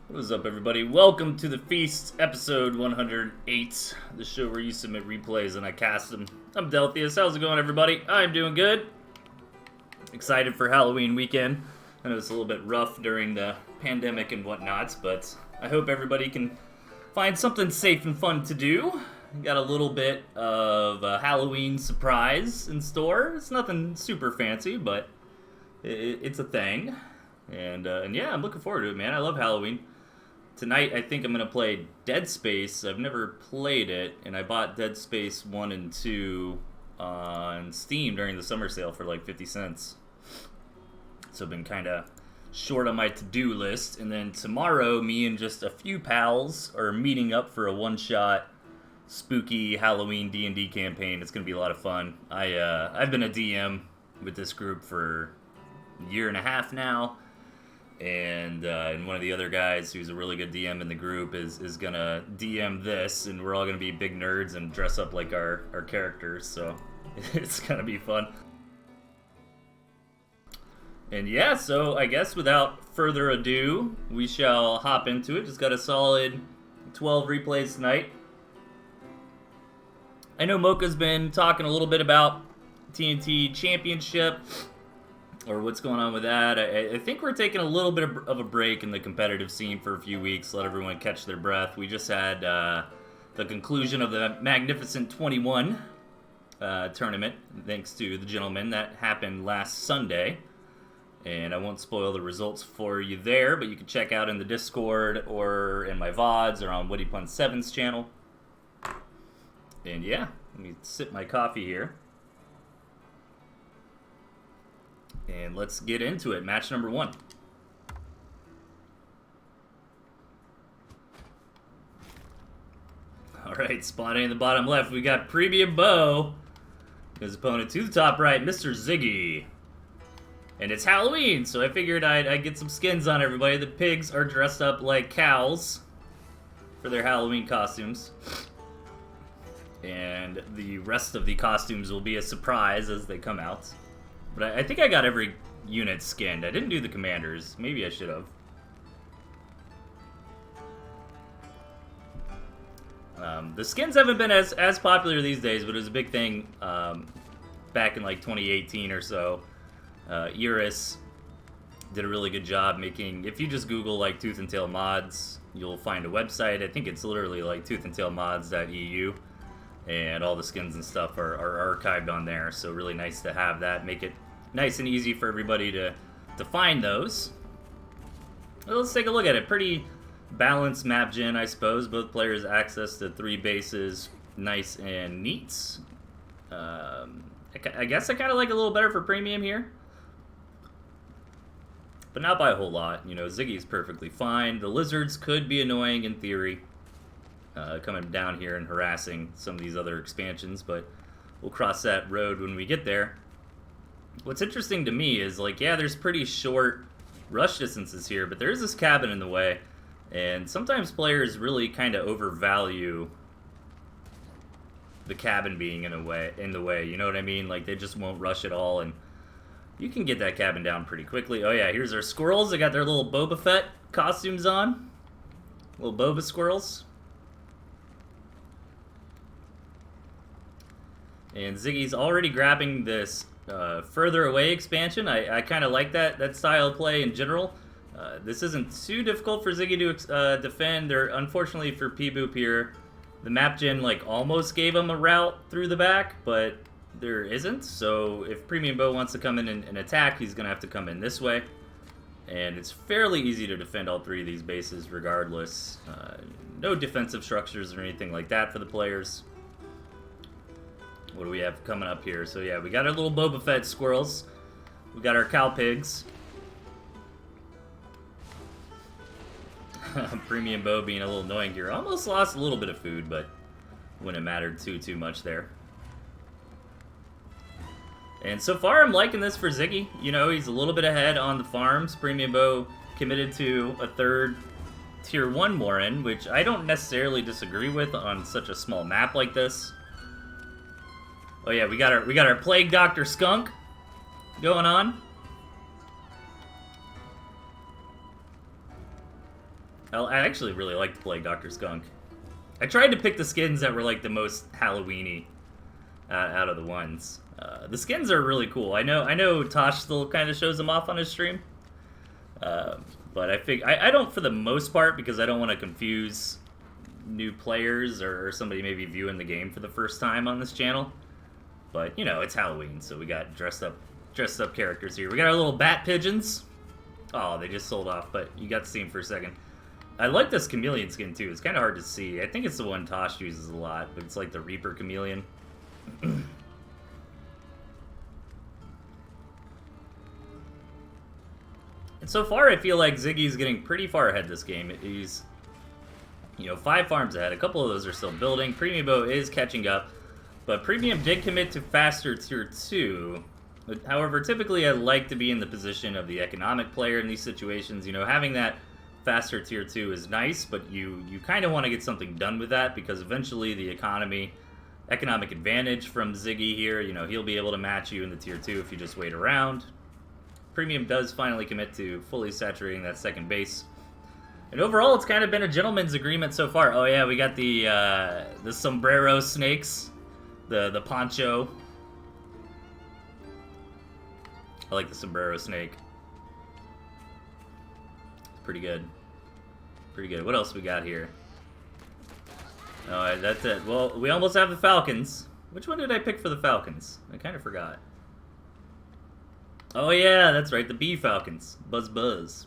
What is up, everybody? Welcome to the Feast, episode 108, the show where you submit replays and I cast them. I'm Delthius. How's it going, everybody? I'm doing good. Excited for Halloween weekend. I know it's a little bit rough during the pandemic and whatnot, but I hope everybody can find something safe and fun to do. Got a little bit of a Halloween surprise in store. It's nothing super fancy, but it's a thing. And yeah, I'm looking forward to it, man. I love Halloween. Tonight, I think I'm going to play Dead Space. I've never played it, and I bought Dead Space 1 and 2 on Steam during the summer sale for like 50 cents. So I've been kind of short on my to-do list. And then tomorrow, me and just a few pals are meeting up for a one-shot spooky Halloween D&D campaign. It's going to be a lot of fun. I've been a DM with this group for a year and a half now. And one of the other guys who's a really good DM in the group is gonna DM this, and we're all gonna be big nerds and dress up like our characters, so it's gonna be fun. And yeah, so I guess without further ado, we shall hop into it. Just got a solid 12 replays tonight. I know Mocha's been talking a little bit about TnT Championship, or what's going on with that. I think we're taking a little bit of a break in the competitive scene for a few weeks, let everyone catch their breath. We just had the conclusion of the Magnificent 21 tournament, thanks to the gentleman. That happened last Sunday, and I won't spoil the results for you there, but you can check out in the Discord or in my VODs or on Woody Pun 7's channel. And yeah, let me sip my coffee here. And let's get into it. Match number 1. Alright, spawning in the bottom left, we got Premium Bo. His opponent to the top right, Mr. Ziggy. And it's Halloween, so I figured I'd get some skins on everybody. The pigs are dressed up like cows for their Halloween costumes. And the rest of the costumes will be a surprise as they come out. But I think I got every unit skinned. I didn't do the commanders. Maybe I should have. The skins haven't been as popular these days, but it was a big thing back in like 2018 or so. Iris did a really good job making... If you just Google like Tooth and Tail mods, you'll find a website. I think it's literally like toothandtailmods.eu. And all the skins and stuff are archived on there, so really nice to have that. Make it nice and easy for everybody to find those. Well, let's take a look at it. Pretty balanced map gen, I suppose. Both players access to 3 bases, nice and neat. I guess I kind of like it a little better for premium here, but not by a whole lot. You know, Ziggy's perfectly fine. The lizards could be annoying in theory. Coming down here and harassing some of these other expansions, but we'll cross that road when we get there. What's interesting to me is, like, yeah, there's pretty short rush distances here, but there is this cabin in the way, and sometimes players really kind of overvalue the cabin being in the way, you know what I mean? Like, they just won't rush at all, and you can get that cabin down pretty quickly. Oh yeah, here's our squirrels. They got their little Boba Fett costumes on. Little Boba squirrels. And Ziggy's already grabbing this further away expansion. I kind of like that style of play in general. This isn't too difficult for Ziggy to defend. Unfortunately for P-Boop here, the map gen like almost gave him a route through the back, but there isn't. So if Premium Bo wants to come in and attack, he's going to have to come in this way. And it's fairly easy to defend all 3 of these bases regardless. No defensive structures or anything like that for the players. What do we have coming up here? So yeah, we got our little Boba Fett squirrels. We got our cow pigs. Premium Bo being a little annoying here. Almost lost a little bit of food, but wouldn't have mattered too much there. And so far, I'm liking this for Ziggy. You know, he's a little bit ahead on the farms. Premium Bo committed to a 3rd Tier 1 Morin, which I don't necessarily disagree with on such a small map like this. Oh yeah, we got our Plague Doctor Skunk going on. I actually really like to play Dr. Skunk. I tried to pick the skins that were like the most Halloween-y out of the ones. The skins are really cool. I know Tosh still kind of shows them off on his stream. But I don't for the most part, because I don't want to confuse new players or somebody maybe viewing the game for the first time on this channel. But you know, it's Halloween, so we got dressed up characters here. We got our little bat pigeons. Oh, they just sold off, but you got to see them for a second. I like this chameleon skin too. It's kind of hard to see. I think it's the one Tosh uses a lot, but it's like the Reaper chameleon. And so far, I feel like Ziggy's getting pretty far ahead this game. He's, you know, 5 farms ahead. A couple of those are still building. Premium Bow is catching up, but Premium did commit to faster Tier 2. But, however, typically I like to be in the position of the economic player in these situations. You know, having that faster Tier 2 is nice, but you kind of want to get something done with that, because eventually the economic advantage from Ziggy here, you know, he'll be able to match you in the Tier 2 if you just wait around. Premium does finally commit to fully saturating that second base. And overall, it's kind of been a gentleman's agreement so far. Oh yeah, we got the sombrero snakes, the poncho. I like the sombrero snake. It's pretty good. Pretty good. What else we got here? Oh, that's it. Well, we almost have the Falcons. Which one did I pick for the Falcons? I kind of forgot. Oh yeah, that's right, the Bee Falcons. Buzz Buzz.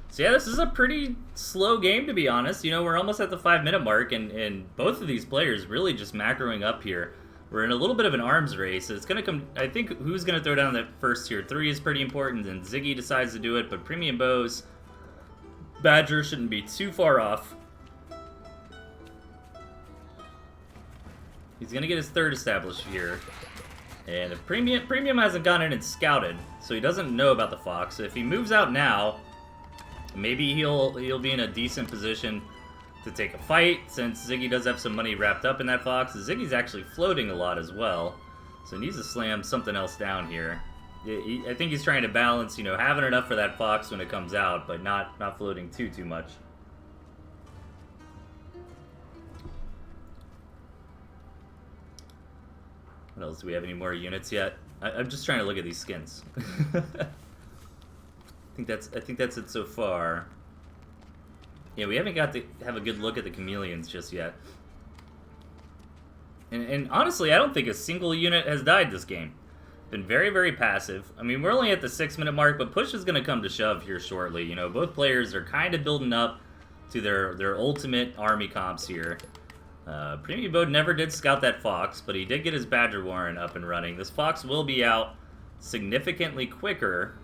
So yeah, this is a pretty slow game, to be honest. You know, we're almost at the 5-minute mark, and both of these players really just macroing up here. We're in a little bit of an arms race. It's going to come, I think, who's going to throw down that first Tier 3 is pretty important, and Ziggy decides to do it, but Premium Bow's Badger shouldn't be too far off. He's going to get his third established here. And if Premium hasn't gone in and scouted, so he doesn't know about the Fox. So if he moves out now, maybe he'll be in a decent position to take a fight, since Ziggy does have some money wrapped up in that Fox. Ziggy's actually floating a lot as well, so he needs to slam something else down here. I think he's trying to balance, you know, having enough for that Fox when it comes out, but not floating too much. What else? Do we have any more units yet? I'm just trying to look at these skins. I think that's it so far. Yeah, we haven't got to have a good look at the chameleons just yet. And honestly, I don't think a single unit has died this game. Been very, very passive. I mean, we're only at the 6-minute mark, but push is going to come to shove here shortly. You know, both players are kind of building up to their ultimate army comps here. Premium Bow never did scout that Fox, but he did get his Badger Warren up and running. This Fox will be out significantly quicker.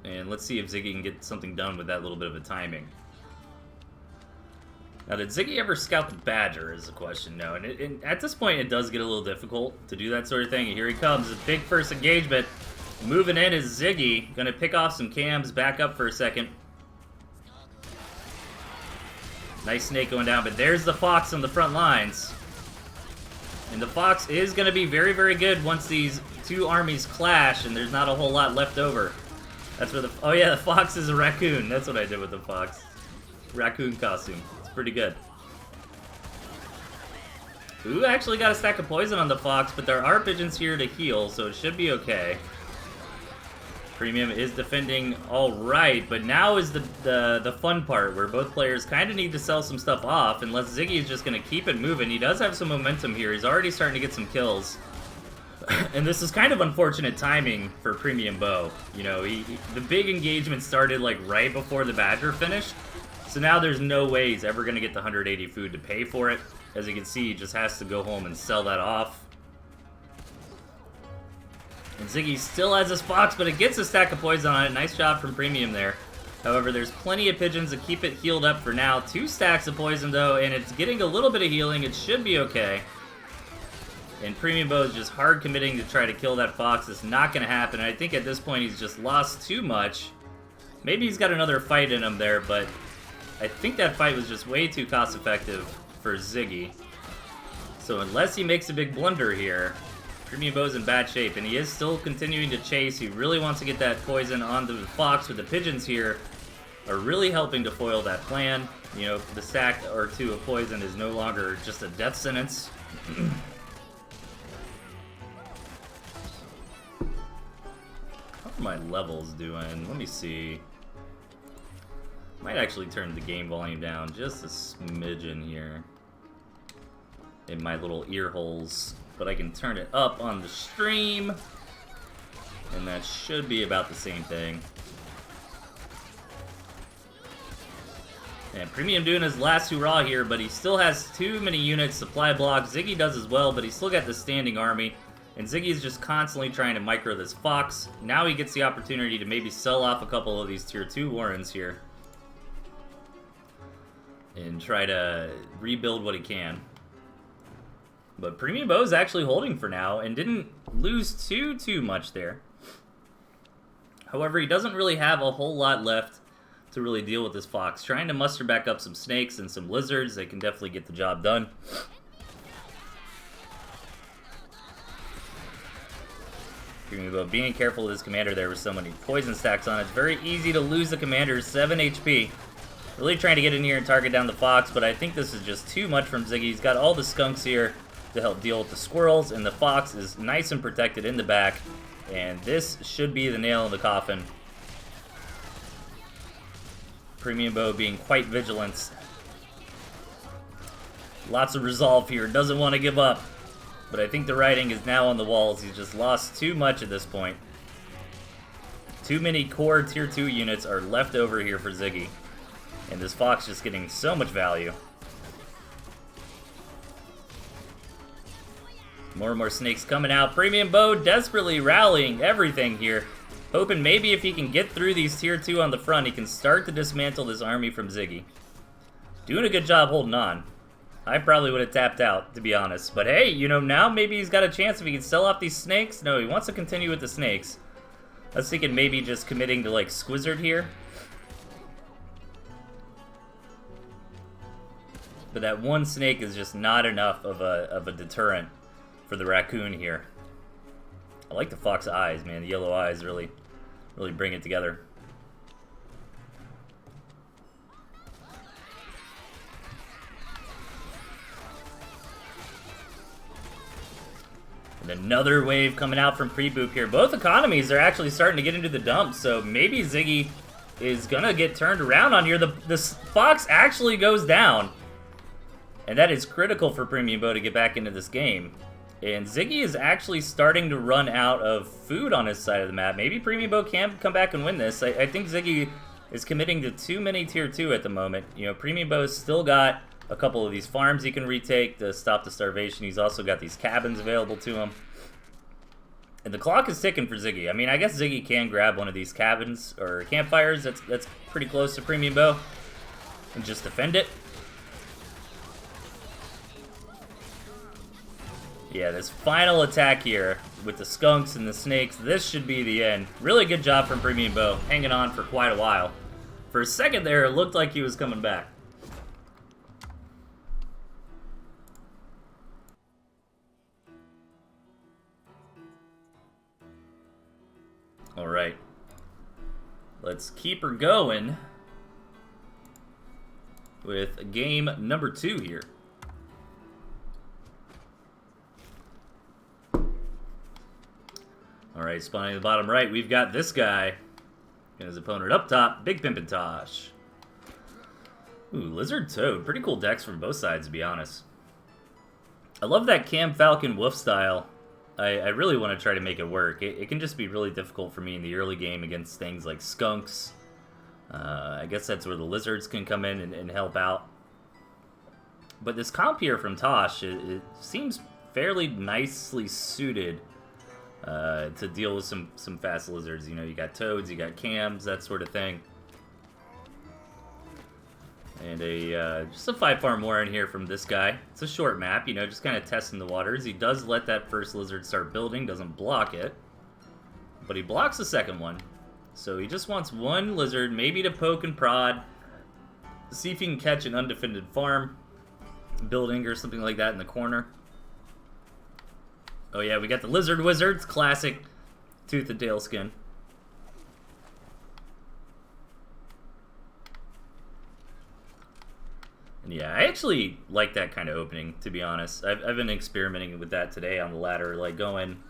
And let's see if Ziggy can get something done with that little bit of a timing. Now, did Ziggy ever scout the Badger is the question? No, and at this point it does get a little difficult to do that sort of thing. And here he comes, a big first engagement. Moving in is Ziggy, gonna pick off some cams, back up for a second. Nice snake going down, but there's the Fox on the front lines. And the Fox is going to be very, very good once these two armies clash and there's not a whole lot left over. That's where the... Oh yeah, the Fox is a raccoon. That's what I did with the Fox. Raccoon costume. It's pretty good. Ooh, actually got a stack of poison on the Fox, but there are pigeons here to heal, so it should be okay. Premium is defending all right, but now is the fun part where both players kind of need to sell some stuff off, unless Ziggy is just going to keep it moving. He does have some momentum here. He's already starting to get some kills. And this is kind of unfortunate timing for Premium Bow. You know, the big engagement started like right before the Badger finished, so now there's no way he's ever going to get the 180 food to pay for it. As you can see, he just has to go home and sell that off. And Ziggy still has his Fox, but it gets a stack of poison on it. Nice job from Premium there. However, there's plenty of pigeons to keep it healed up for now. 2 stacks of poison, though, and it's getting a little bit of healing. It should be okay. And Premium Bow is just hard committing to try to kill that Fox. It's not going to happen. And I think at this point he's just lost too much. Maybe he's got another fight in him there, but I think that fight was just way too cost-effective for Ziggy. So unless he makes a big blunder here, Premium Bow's in bad shape, and he is still continuing to chase. He really wants to get that poison onto the fox, with the pigeons here are really helping to foil that plan. You know, the stack or two of poison is no longer just a death sentence. How are my levels doing? Let me see. Might actually turn the game volume down just a smidgen here in my little ear holes, but I can turn it up on the stream, and that should be about the same thing. And Premium doing his last hurrah here, but he still has too many units, supply block. Ziggy does as well, but he's still got the standing army. And Ziggy's just constantly trying to micro this fox. Now he gets the opportunity to maybe sell off a couple of these tier 2 warrens here. And try to rebuild what he can. But Premium Bow's actually holding for now and didn't lose too much there. However, he doesn't really have a whole lot left to really deal with this fox. Trying to muster back up some snakes and some lizards. They can definitely get the job done. But being careful with his commander there with so many poison stacks on it. It's very easy to lose the commander. 7 HP. Really trying to get in here and target down the fox, but I think this is just too much from Ziggy. He's got all the skunks here to help deal with the squirrels, and the fox is nice and protected in the back. And this should be the nail in the coffin. Premium Bow being quite vigilant. Lots of resolve here. Doesn't want to give up. But I think the writing is now on the walls. He's just lost too much at this point. Too many core tier 2 units are left over here for Ziggy. And this fox just getting so much value. More and more snakes coming out. Premium Bow desperately rallying everything here. Hoping maybe if he can get through these tier 2 on the front, he can start to dismantle this army from Ziggy. Doing a good job holding on. I probably would have tapped out, to be honest. But hey, you know, now maybe he's got a chance if he can sell off these snakes. No, he wants to continue with the snakes. I was thinking maybe just committing to, like, Squizzard here. But that one snake is just not enough of a deterrent for the raccoon here. I like the fox eyes, man. The yellow eyes really bring it together. And another wave coming out from Pre-Boop here. Both economies are actually starting to get into the dumps, so maybe Ziggy is gonna get turned around on here. The fox actually goes down. And that is critical for Premium Bow to get back into this game. And Ziggy is actually starting to run out of food on his side of the map. Maybe Premium Bow can come back and win this. I think Ziggy is committing to too many tier 2 at the moment. You know, Premium Bow's still got a couple of these farms he can retake to stop the starvation. He's also got these cabins available to him. And the clock is ticking for Ziggy. I mean, I guess Ziggy can grab one of these cabins or campfires. That's pretty close to Premium Bow. And just defend it. Yeah, this final attack here with the skunks and the snakes, this should be the end. Really good job from Premium Bow, hanging on for quite a while. For a second there, it looked like he was coming back. All right. Let's keep her going with game number 2 here. Alright, spawning at the bottom right, we've got this guy. And his opponent up top, Big Pimpin' Tosh. Ooh, Lizard Toad. Pretty cool decks from both sides, to be honest. I love that Cam Falcon Wolf style. I really want to try to make it work. It can just be really difficult for me in the early game against things like skunks. I guess that's where the lizards can come in and help out. But this comp here from Tosh, it seems fairly nicely suited to deal with some fast lizards. You know, you got toads, you got cams, that sort of thing. And just a 5-farm warren here from this guy. It's a short map, you know, just kind of testing the waters. He does let that first lizard start building, doesn't block it. But he blocks the second one. So he just wants one lizard, maybe to poke and prod. See if he can catch an undefended farm building or something like that in the corner. Oh yeah, we got the Lizard Wizards, classic tooth and tail skin. And yeah, I actually like that kind of opening, to be honest. I've been experimenting with that today on the ladder, like going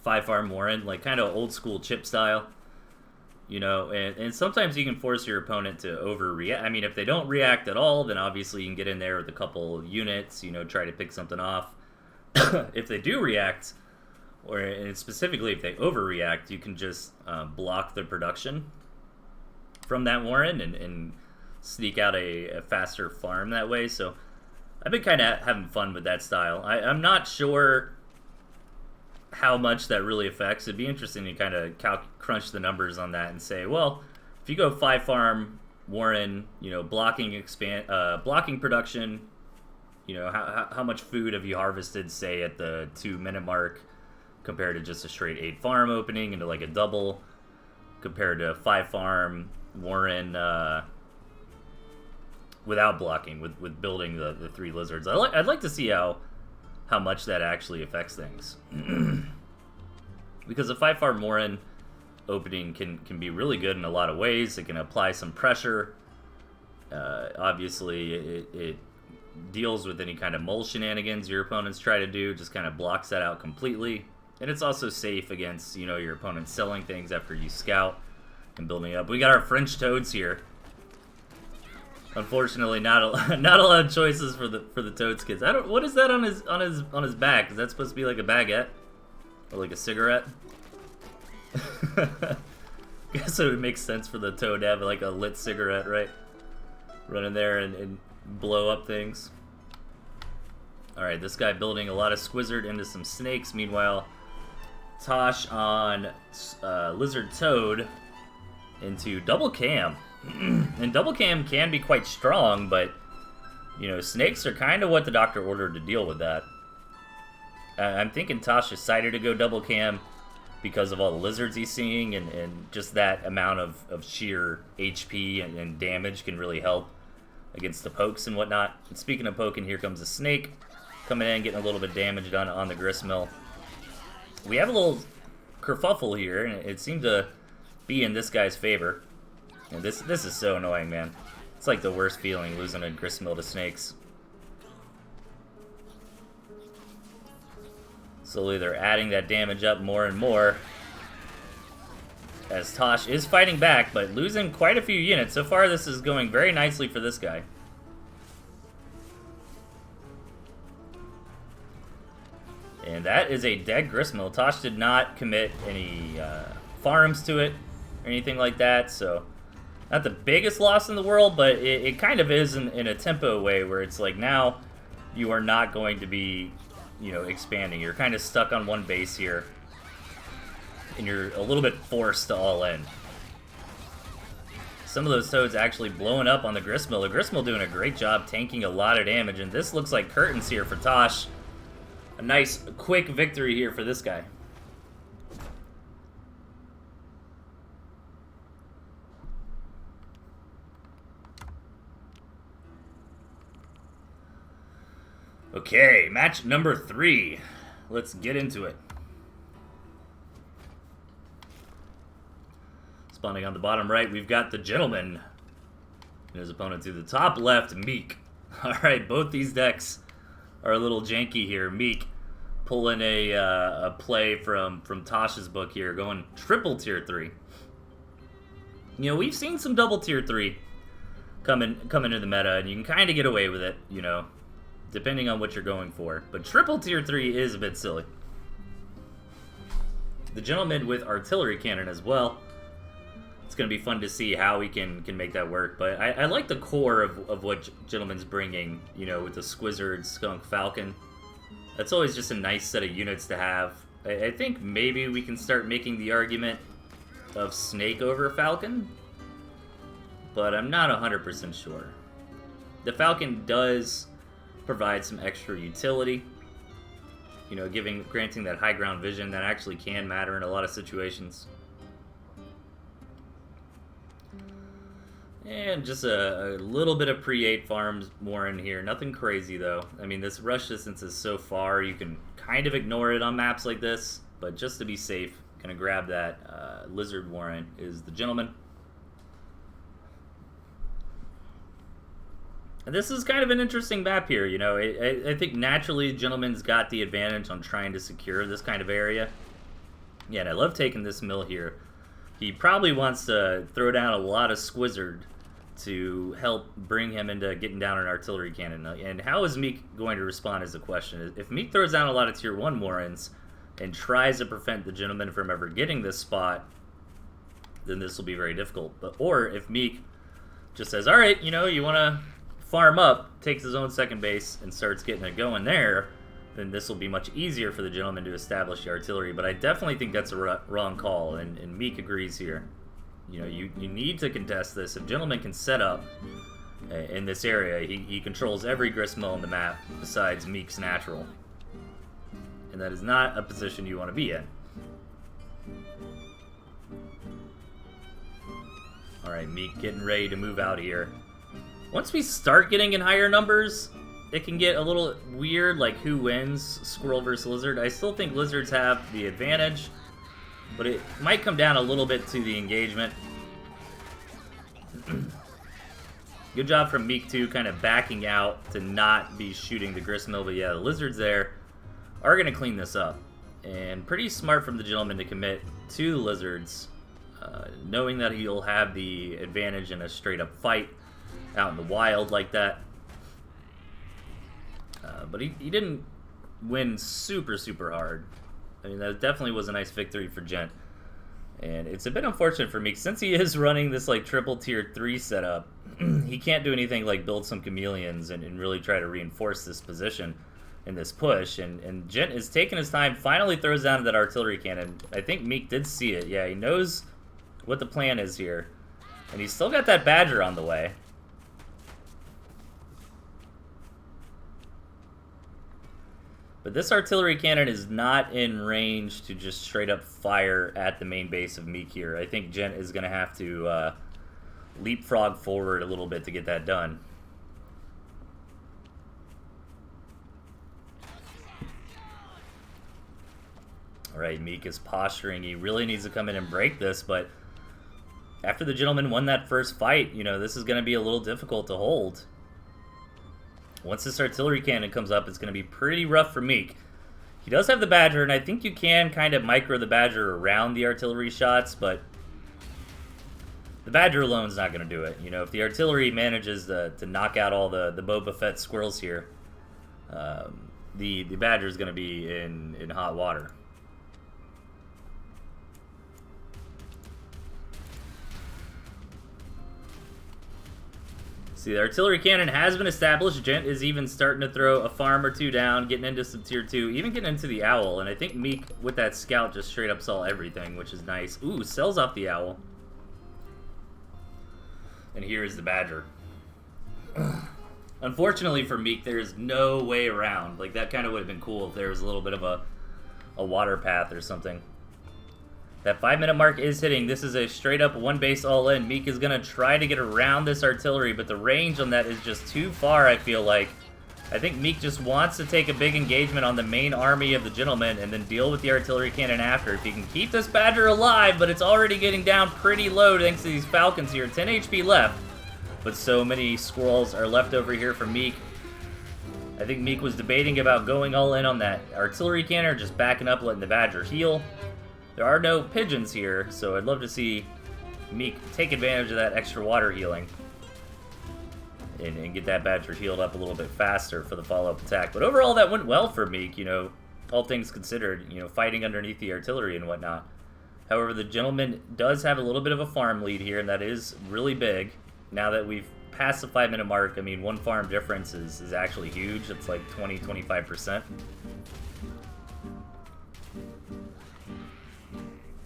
5-farm Warren, like kind of old school chip style. You know, and sometimes you can force your opponent to overreact. I mean, if they don't react at all, then obviously you can get in there with a couple units, you know, try to pick something off. If they do react, and specifically if they overreact, you can just block the production from that Warren and sneak out a faster farm that way. So I've been kind of having fun with that style. I'm not sure how much that really affects. It'd be interesting to kind of crunch the numbers on that and say, well, if you go 5-farm Warren, you know, blocking production, you know, how much food have you harvested, say, at the 2-minute mark compared to just a straight 8-farm opening into like a double, compared to 5-farm Warren without blocking, with building the 3 lizards. I'd like to see how much that actually affects things. Because a 5-farm Warren opening can be really good in a lot of ways. It can apply some pressure. Obviously, it deals with any kind of mole shenanigans your opponents try to do, just kind of blocks that out completely. And it's also safe against, you know, your opponent selling things after you scout and building up. We got our French toads here. Unfortunately, not a lot of choices for the Toads kids. What is that on his back? Is that supposed to be like a baguette or like a cigarette? Guess it would make sense for the Toad to have like a lit cigarette, right? Run in there and blow up things. All right, this guy building a lot of Squizzard into some snakes. Meanwhile, Tosh on Lizard Toad into double cam. And double cam can be quite strong, but, you know, snakes are kind of what the doctor ordered to deal with that. I'm thinking Tosh decided to go double cam because of all the lizards he's seeing, and just that amount of sheer HP and damage can really help against the pokes and whatnot. And speaking of poking, here comes a snake coming in, getting a little bit of damage done on the gristmill. We have a little kerfuffle here, and it seemed to be in this guy's favor. And this is so annoying, man. It's like the worst feeling, losing a gristmill to snakes. Slowly they're adding that damage up more and more, as Tosh is fighting back, but losing quite a few units. So far, this is going very nicely for this guy. And that is a dead gristmill. Tosh did not commit any farms to it or anything like that, so not the biggest loss in the world, but it kind of is in a tempo way where it's like now you are not going to be, you know, expanding. You're kind of stuck on one base here, and you're a little bit forced to all in. Some of those toads actually blowing up on the gristmill. The gristmill doing a great job tanking a lot of damage, and this looks like curtains here for Tosh. A nice, quick victory here for this guy. Okay, match number 3. Let's get into it. Spawning on the bottom right, we've got the Gentleman and his opponent to the top left, Meek. Alright, both these decks are a little janky here. Meek pulling a play from Tosh's book here, going triple tier 3. You know, we've seen some double tier 3 come into the meta, and you can kind of get away with it, you know, depending on what you're going for. But triple tier 3 is a bit silly. The Gentleman with artillery cannon as well. It's going to be fun to see how he can make that work. But I like the core of what Gentleman's bringing, you know, with the Squizzard, Skunk, Falcon. That's always just a nice set of units to have. I think maybe we can start making the argument of Snake over Falcon, but I'm not 100% sure. The Falcon does provide some extra utility, you know, granting that high ground vision that actually can matter in a lot of situations. And just a little bit of pre-8 farms more in here. Nothing crazy, though. I mean, this rush distance is so far, you can kind of ignore it on maps like this, but just to be safe, gonna grab that lizard warrant is the gentleman. And this is kind of an interesting map here, you know. I think naturally Gentleman's got the advantage on trying to secure this kind of area. Yeah, and I love taking this mill here. He probably wants to throw down a lot of Squizzard to help bring him into getting down an artillery cannon. And how is Meek going to respond is the question. If Meek throws down a lot of tier 1 Warrens and tries to prevent the Gentleman from ever getting this spot, then this will be very difficult. Or if Meek just says, alright, you know, you want to farm up, takes his own second base, and starts getting it going there, then this will be much easier for the Gentleman to establish the artillery. But I definitely think that's a wrong call, and Meek agrees here. You know, you need to contest this. If Gentleman can set up in this area, he controls every gristmill on the map besides Meek's natural. And that is not a position you want to be in. Alright, Meek getting ready to move out here. Once we start getting in higher numbers, it can get a little weird, like who wins, Squirrel versus Lizard. I still think Lizards have the advantage, but it might come down a little bit to the engagement. Good job from Meek too, kind of backing out to not be shooting the gristmill, but yeah, the Lizards there are going to clean this up. And pretty smart from the Gentleman to commit to the Lizards, knowing that he'll have the advantage in a straight up fight out in the wild like that. But he didn't win super hard. I mean, that definitely was a nice victory for Gent. And it's a bit unfortunate for Meek, since he is running this like triple tier 3 setup, he can't do anything like build some chameleons and really try to reinforce this position in this push. And Gent is taking his time, finally throws down that artillery cannon. I think Meek did see it. Yeah, he knows what the plan is here. And he's still got that Badger on the way. But this artillery cannon is not in range to just straight up fire at the main base of Meek here. I think Gent is going to have to leapfrog forward a little bit to get that done. Alright, Meek is posturing. He really needs to come in and break this, but after the Gentleman won that first fight, you know, this is going to be a little difficult to hold. Once this artillery cannon comes up, it's going to be pretty rough for Meek. He does have the Badger, and I think you can kind of micro the Badger around the artillery shots, but the Badger alone is not going to do it. You know, if the artillery manages to knock out all the Boba Fett squirrels here, the Badger is going to be in hot water. See, the artillery cannon has been established. Gent is even starting to throw a farm or two down, getting into some tier 2, even getting into the Owl. And I think Meek, with that scout, just straight up saw everything, which is nice. Ooh, sells off the Owl. And here is the Badger. Unfortunately for Meek, there's no way around. Like, that kind of would have been cool if there was a little bit of a water path or something. That 5-minute mark is hitting. This is a straight up one base all in. Meek is going to try to get around this artillery, but the range on that is just too far, I feel like. I think Meek just wants to take a big engagement on the main army of the Gentleman and then deal with the artillery cannon after. If he can keep this Badger alive, but it's already getting down pretty low thanks to these Falcons here. 10 HP left, but so many squirrels are left over here for Meek. I think Meek was debating about going all in on that artillery cannon or just backing up, letting the Badger heal. There are no pigeons here, so I'd love to see Meek take advantage of that extra water healing and get that Badger healed up a little bit faster for the follow-up attack. But overall, that went well for Meek, you know, all things considered, you know, fighting underneath the artillery and whatnot. However, the Gentleman does have a little bit of a farm lead here, and that is really big. Now that we've passed the 5-minute mark, I mean, one farm difference is actually huge. It's like 20-25%.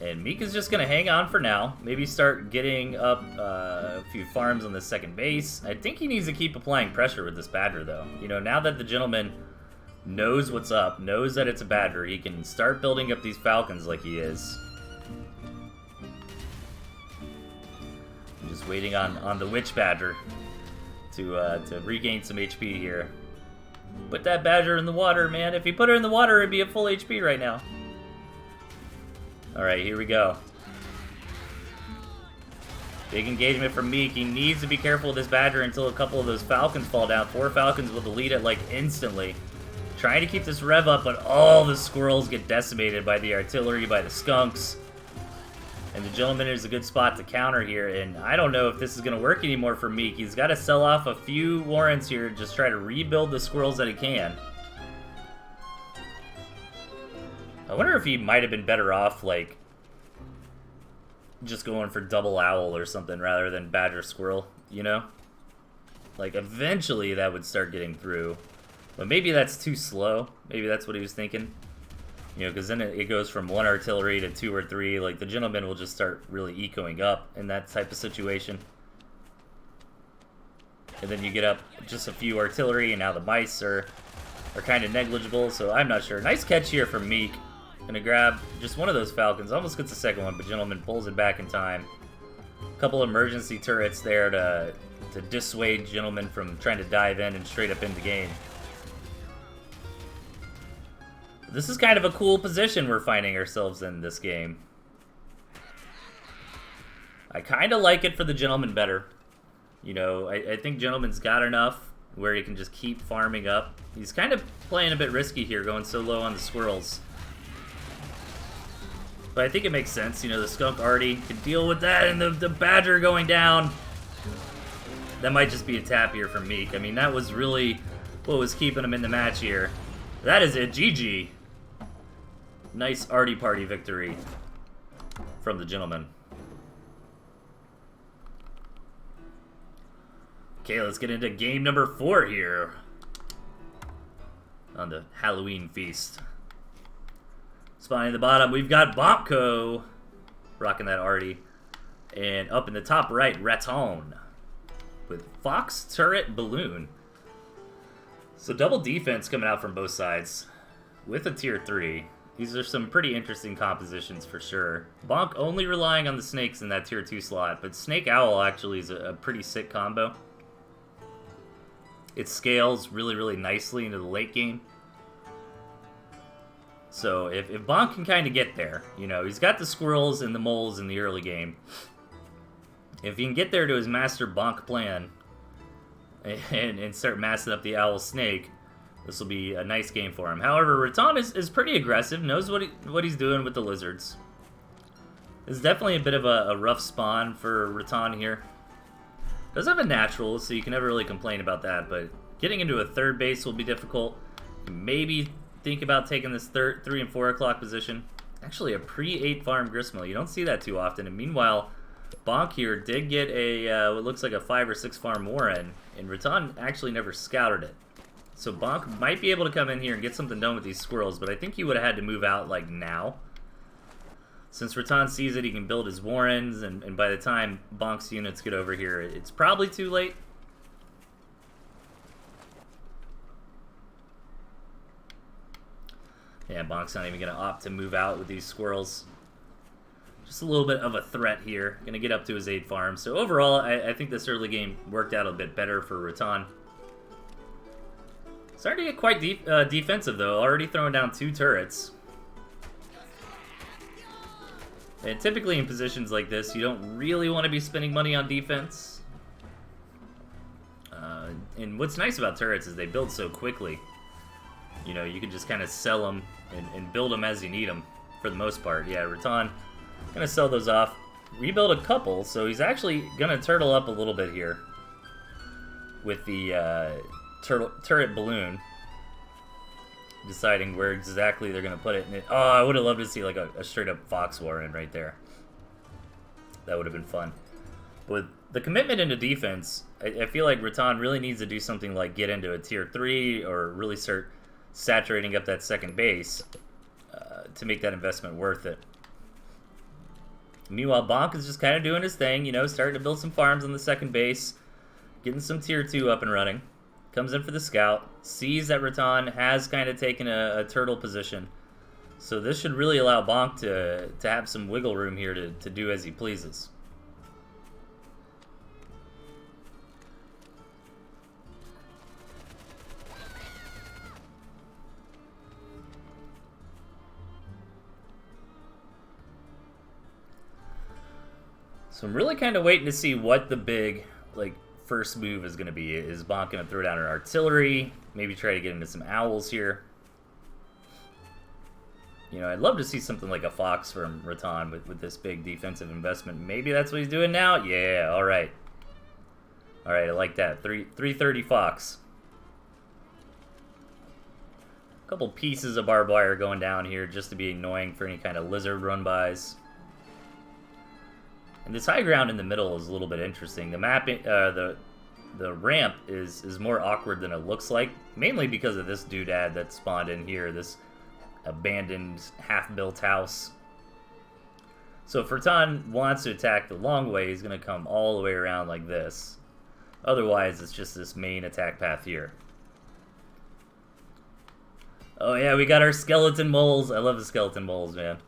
And Meek is just going to hang on for now. Maybe start getting up a few farms on the second base. I think he needs to keep applying pressure with this Badger, though. You know, now that the Gentleman knows what's up, knows that it's a Badger, he can start building up these Falcons like he is. I'm just waiting on the Witch Badger to regain some HP here. Put that badger in the water, man. If he put her in the water, it'd be at full HP right now. Alright, here we go. Big engagement from Meek. He needs to be careful with this badger until a couple of those falcons fall down. 4 falcons will delete it like instantly. Trying to keep this rev up, but all the squirrels get decimated by the artillery, by the skunks. And the gentleman is a good spot to counter here, and I don't know if this is going to work anymore for Meek. He's got to sell off a few warrants here, just try to rebuild the squirrels that he can. I wonder if he might have been better off, like, just going for double owl or something rather than badger squirrel, you know? Like, eventually that would start getting through. But maybe that's too slow. Maybe that's what he was thinking. You know, because then it goes from 1 artillery to 2 or 3. Like, the gentleman will just start really ecoing up in that type of situation. And then you get up just a few artillery, and now the mice are kind of negligible, so I'm not sure. Nice catch here from Meek. Gonna grab just one of those falcons. Almost gets the second one, but gentleman pulls it back in time. A couple emergency turrets there to dissuade gentleman from trying to dive in and straight up into game. This is kind of a cool position we're finding ourselves in this game. I kind of like it for the gentleman better. You know, I think gentleman's got enough where he can just keep farming up. He's kind of playing a bit risky here, going so low on the squirrels. But I think it makes sense. You know, the skunk already can deal with that, and the badger going down. That might just be a tap here from Meek. I mean, that was really what was keeping him in the match here. That is it. GG. Nice arty party victory from the gentleman. Okay, let's get into game number 4 here on the Halloween feast. Spawning at the bottom, we've got Bompco rocking that arty. And up in the top right, Raton with Fox Turret Balloon. So double defense coming out from both sides with a tier 3. These are some pretty interesting compositions for sure. Bonk only relying on the snakes in that tier 2 slot, but Snake Owl actually is a pretty sick combo. It scales really, really nicely into the late game. So if Bonk can kind of get there, you know, he's got the squirrels and the moles in the early game. If he can get there to his master Bonk plan and start massing up the owl snake, this will be a nice game for him. However, Raton is pretty aggressive, knows what he's doing with the lizards. It's definitely a bit of a rough spawn for Raton here. Does have a natural, so you can never really complain about that, but getting into a third base will be difficult. Maybe think about taking this 3 and 4 o'clock position. Actually, a pre-8 farm gristmill. You don't see that too often, and meanwhile, Bonk here did get a what looks like a 5 or 6 farm Warren, and Raton actually never scouted it. So Bonk might be able to come in here and get something done with these squirrels, but I think he would have had to move out, like, now. Since Raton sees it, he can build his Warrens, and by the time Bonk's units get over here, it's probably too late. Yeah, Bonk's not even going to opt to move out with these squirrels. Just a little bit of a threat here. Going to get up to his 8 farms. So overall, I think this early game worked out a bit better for Raton. Starting to get quite defensive, though. Already throwing down 2 turrets. And typically in positions like this, you don't really want to be spending money on defense. And what's nice about turrets is they build so quickly. You know, you can just kind of sell them and build them as you need them, for the most part. Yeah, Raton going to sell those off. Rebuild a couple, so he's actually going to turtle up a little bit here with the turret balloon. Deciding where exactly they're going to put it. And oh, I would have loved to see like a straight-up Fox Warren right there. That would have been fun. But with the commitment into defense, I feel like Raton really needs to do something like get into a tier 3 or really start saturating up that second base to make that investment worth it. Meanwhile, Bonk is just kind of doing his thing, you know, starting to build some farms on the second base, getting some tier 2 up and running. Comes in for the scout, sees that Raton has kind of taken a turtle position. So this should really allow Bonk to have some wiggle room here to do as he pleases. So I'm really kind of waiting to see what the big, like, first move is going to be. Is Bonk going to throw down an artillery? Maybe try to get into some owls here. You know, I'd love to see something like a fox from Rattan with this big defensive investment. Maybe that's what he's doing now? Yeah, alright. Alright, I like that. 330 fox. A couple pieces of barbed wire going down here just to be annoying for any kind of lizard run-bys. And this high ground in the middle is a little bit interesting. The mapping, the ramp is more awkward than it looks like, mainly because of this doodad that spawned in here, this abandoned, half-built house. So if Rattan wants to attack the long way, he's going to come all the way around like this. Otherwise, it's just this main attack path here. Oh yeah, we got our skeleton moles. I love the skeleton moles, man.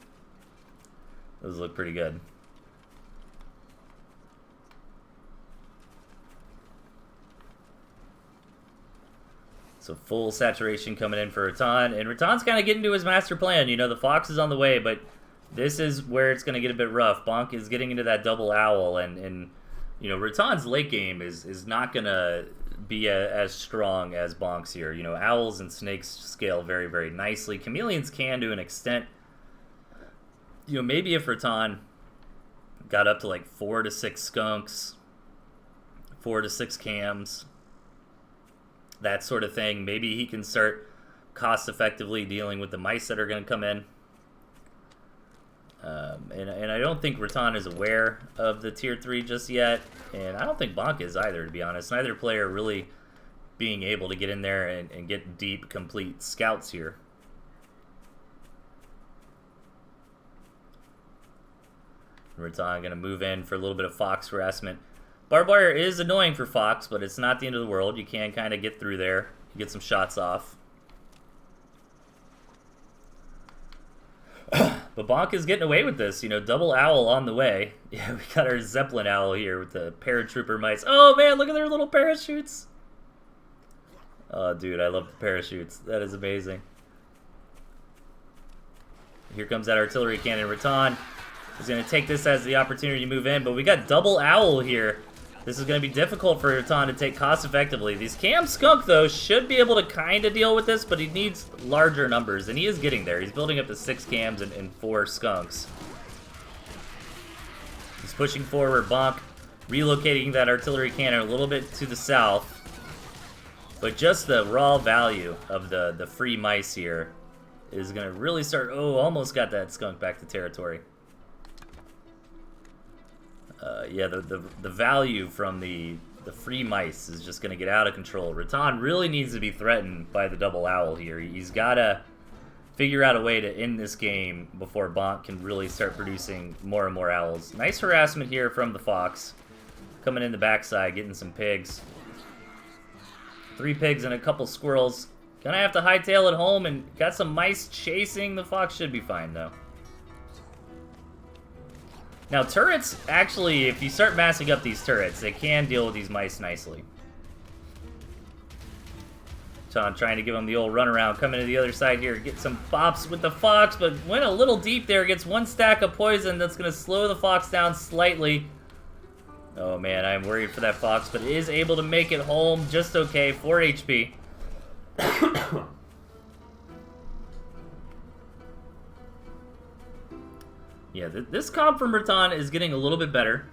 Those look pretty good. So full saturation coming in for Rattan, and Rattan's kind of getting to his master plan. You know, the fox is on the way, but this is where it's going to get a bit rough. Bonk is getting into that double owl, and you know, Rattan's late game is not going to be as strong as Bonk's here. You know, owls and snakes scale very, very nicely. Chameleons can to an extent. You know, maybe if Rattan got up to like 4 to 6 skunks, 4 to 6 cams, that sort of thing, maybe he can start cost-effectively dealing with the mice that are going to come in. And I don't think Rattan is aware of the tier 3 just yet, and I don't think Bonk is either, to be honest. Neither player really being able to get in there and get deep, complete scouts here. Rattan going to move in for a little bit of fox harassment. Barbed wire is annoying for fox, but it's not the end of the world. You can kind of get through there, get some shots off. But Bonk is getting away with this, you know, double owl on the way. Yeah, we got our Zeppelin owl here with the paratrooper mice. Oh man, look at their little parachutes. Oh dude, I love the parachutes. That is amazing. Here comes that artillery cannon. Rattan is going to take this as the opportunity to move in, but we got double owl here. This is going to be difficult for Rattan to take cost effectively. These cam skunk, though, should be able to kind of deal with this, but he needs larger numbers, and he is getting there. He's building up to 6 cams and 4 skunks. He's pushing forward. Bonk relocating that artillery cannon a little bit to the south. But just the raw value of the free mice here is going to really start... Oh, almost got that skunk back to territory. Yeah, the value from the free mice is just going to get out of control. Rattan really needs to be threatened by the double owl here. He's got to figure out a way to end this game before Bonk can really start producing more and more owls. Nice harassment here from the fox. Coming in the backside, getting some pigs. 3 pigs and a couple squirrels. Gonna have to hightail it home, and got some mice chasing. The fox should be fine, though. Now, turrets, actually, if you start massing up these turrets, they can deal with these mice nicely. So I'm trying to give him the old runaround, coming to the other side here, get some bops with the fox, but went a little deep there, gets 1 stack of poison that's going to slow the fox down slightly. Oh man, I'm worried for that fox, but is able to make it home just okay, 4 HP. Yeah, this comp from Rattan is getting a little bit better.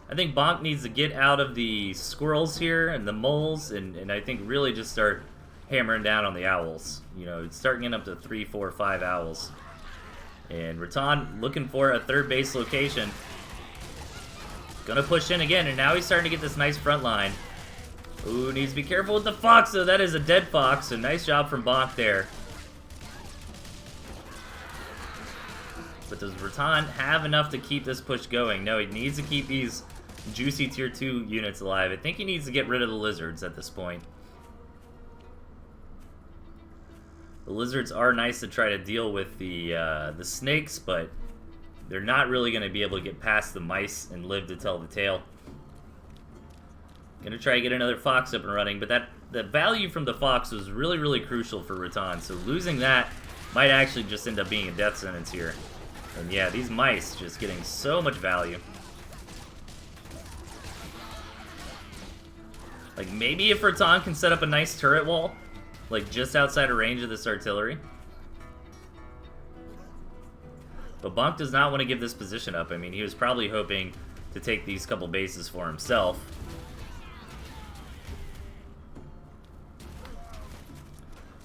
I think Bonk needs to get out of the squirrels here and the moles, and I think really just start hammering down on the owls. You know, start getting up to 3, 4, 5 owls. And Rattan looking for a 3rd base location. Gonna push in again, and now he's starting to get this nice front line. Ooh, needs to be careful with the fox, though. That is a dead fox, so nice job from Bonk there. But does Rattan have enough to keep this push going? No, he needs to keep these juicy tier 2 units alive. I think he needs to get rid of the lizards at this point. The lizards are nice to try to deal with the snakes, but they're not really going to be able to get past the mice and live to tell the tale. Gonna try to get another fox up and running, but the value from the fox was really, really crucial for Rattan, so losing that might actually just end up being a death sentence here. And yeah, these mice just getting so much value. Like, maybe if Rattan can set up a nice turret wall, like, just outside of range of this artillery. But Bonk does not want to give this position up. I mean, he was probably hoping to take these couple bases for himself.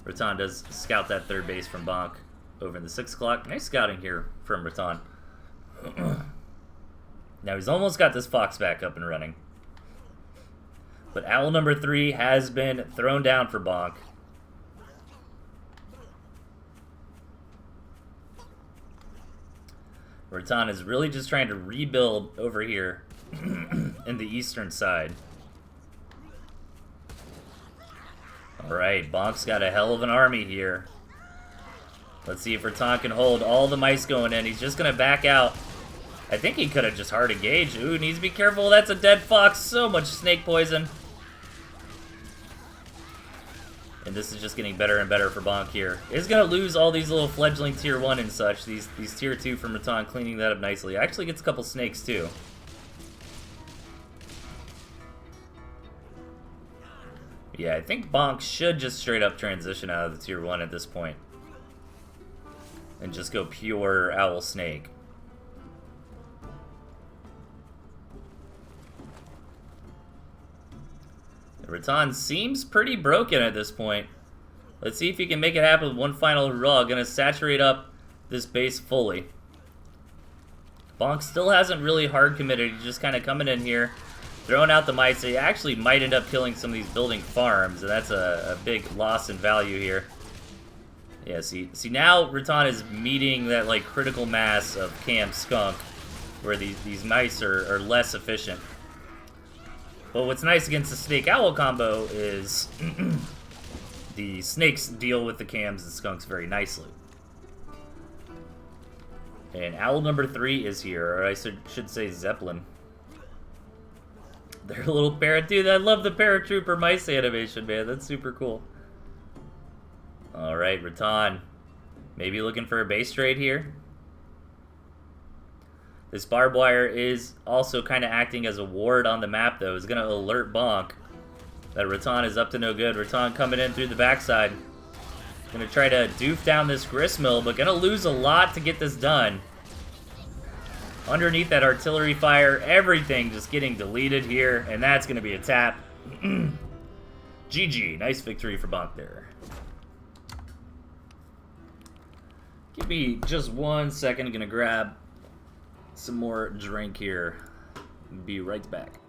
Rattan does scout that third base from Bonk over in the 6 o'clock. Nice scouting here from Rattan. Now he's almost got this Fox back up and running. But owl number 3 has been thrown down for Bonk. Rattan is really just trying to rebuild over here in the eastern side. Alright, Bonk's got a hell of an army here. Let's see if Rattan can hold all the mice going in. He's just going to back out. I think he could have just hard engaged. Ooh, needs to be careful. That's a dead fox. So much snake poison. And this is just getting better and better for Bonk here. He's going to lose all these little fledgling tier 1 and such. These tier 2 from Rattan, cleaning that up nicely. Actually gets a couple snakes too. Yeah, I think Bonk should just straight up transition out of the tier 1 at this point. And just go pure owl snake. Rattan seems pretty broken at this point. Let's see if he can make it happen with one final hurrah. Gonna saturate up this base fully. Bonk still hasn't really hard committed. He's just kind of coming in here, throwing out the mice. He actually might end up killing some of these building farms, and that's a big loss in value here. Yeah, see now Rattan is meeting that like critical mass of Cam Skunk, where these mice are less efficient. But what's nice against the Snake Owl combo is the snakes deal with the cams and skunks very nicely. And owl number 3 is here, or I should say Zeppelin. They're a little parrot. Dude, I love the paratrooper mice animation, man. That's super cool. Alright, Rattan. Maybe looking for a base trade here. This barbed wire is also kind of acting as a ward on the map, though. It's going to alert Bonk that Rattan is up to no good. Rattan coming in through the backside. Going to try to doof down this gristmill, but going to lose a lot to get this done. Underneath that artillery fire, everything just getting deleted here, and that's going to be a tap. GG. Nice victory for Bonk there. Give me just 1 second. I'm going to grab some more drink here. Be right back.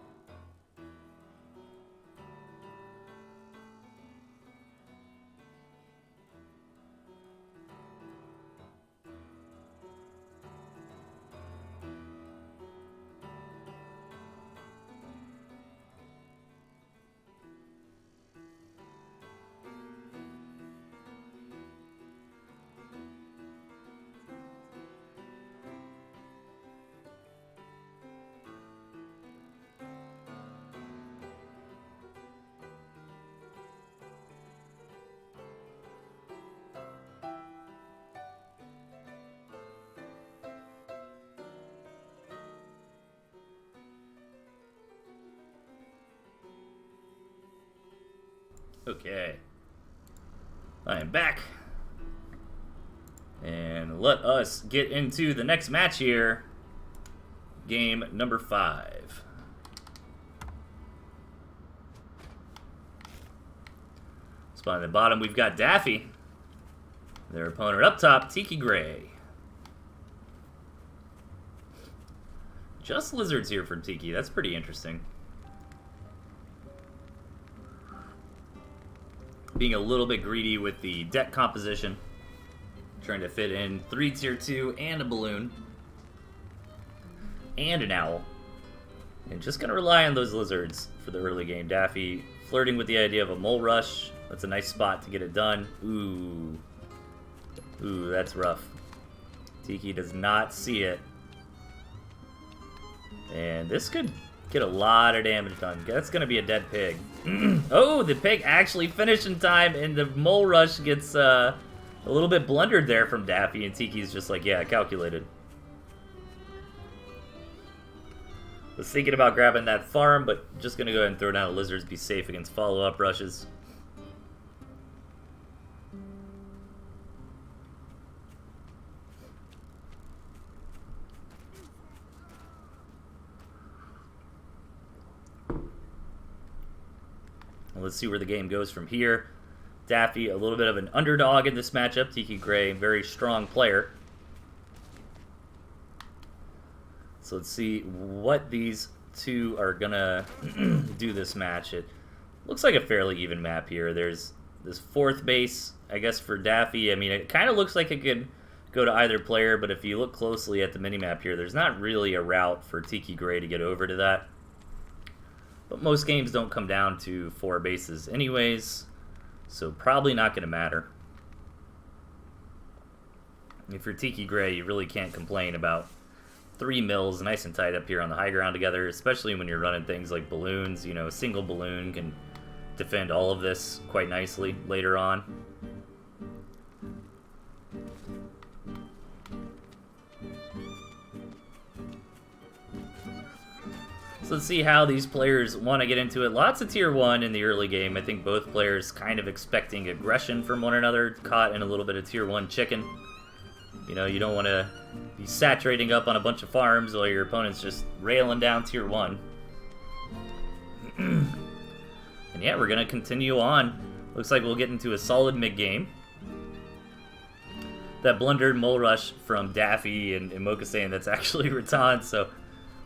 Okay, I am back, and let us get into the next match here. Game number 5. Spot at the bottom, we've got Daffy. Their opponent up top, Tiki Gray. Just lizards here for Tiki. That's pretty interesting. Being a little bit greedy with the deck composition. Trying to fit in 3 tier 2 and a balloon. And an owl. And just gonna rely on those lizards for the early game. Daffy flirting with the idea of a mole rush. That's a nice spot to get it done. Ooh. Ooh, that's rough. Tiki does not see it. And this could get a lot of damage done. That's going to be a dead pig. Oh, the pig actually finished in time, and the mole rush gets a little bit blundered there from Daffy, and Tiki's just like, yeah, calculated. Was thinking about grabbing that farm, but just gonna go ahead and throw down a lizards, be safe against follow-up rushes. Let's see where the game goes from here. Daffy, a little bit of an underdog in this matchup. Tiki Gray, very strong player. So let's see what these two are gonna do this match. It looks like a fairly even map here. There's this fourth base, I guess, for Daffy. I mean, it kind of looks like it could go to either player, but if you look closely at the minimap here, there's not really a route for Tiki Gray to get over to that. But most games don't come down to 4 bases anyways, so probably not going to matter. If you're Tiki Gray, you really can't complain about 3 mills nice and tight up here on the high ground together, especially when you're running things like balloons. You know, a single balloon can defend all of this quite nicely later on. So let's see how these players want to get into it. Lots of tier 1 in the early game. I think both players kind of expecting aggression from one another, caught in a little bit of tier 1 chicken. You know, you don't want to be saturating up on a bunch of farms while your opponent's just railing down tier 1. And yeah, we're going to continue on. Looks like we'll get into a solid mid-game. That blundered mole rush from Daffy and Mocha saying that's actually Rattan, so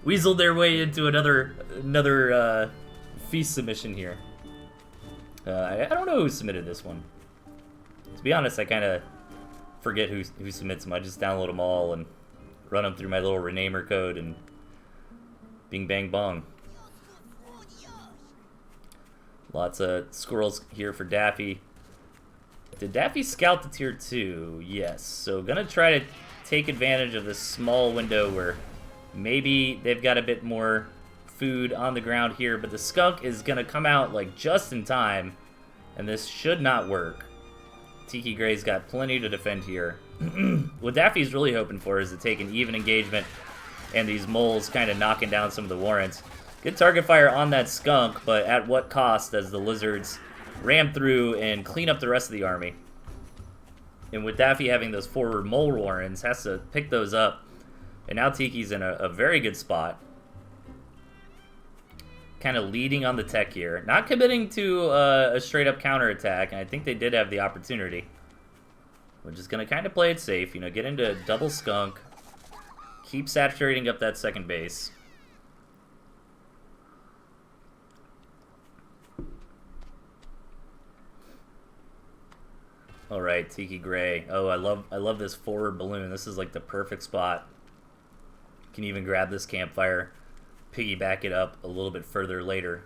weaseled their way into another feast submission here. I don't know who submitted this one. To be honest, I kind of forget who submits them. I just download them all and run them through my little renamer code and bing bang bong. Lots of squirrels here for Daffy. Did Daffy scout the tier 2? Yes. So gonna try to take advantage of this small window where maybe they've got a bit more food on the ground here, but the skunk is going to come out like just in time, and this should not work. Tiki Gray's got plenty to defend here. What Daffy's really hoping for is to take an even engagement and these moles kind of knocking down some of the warrants. Good target fire on that skunk, but at what cost as the lizards ram through and clean up the rest of the army. And with Daffy having those forward mole warrants, has to pick those up. And now Tiki's in a very good spot. Kind of leading on the tech here. Not committing to a straight-up counterattack, and I think they did have the opportunity. We're just going to kind of play it safe, you know, get into double skunk. Keep saturating up that second base. Alright, Tiki Gray. Oh, I love this forward balloon. This is like the perfect spot. Can even grab this campfire, piggyback it up a little bit further later.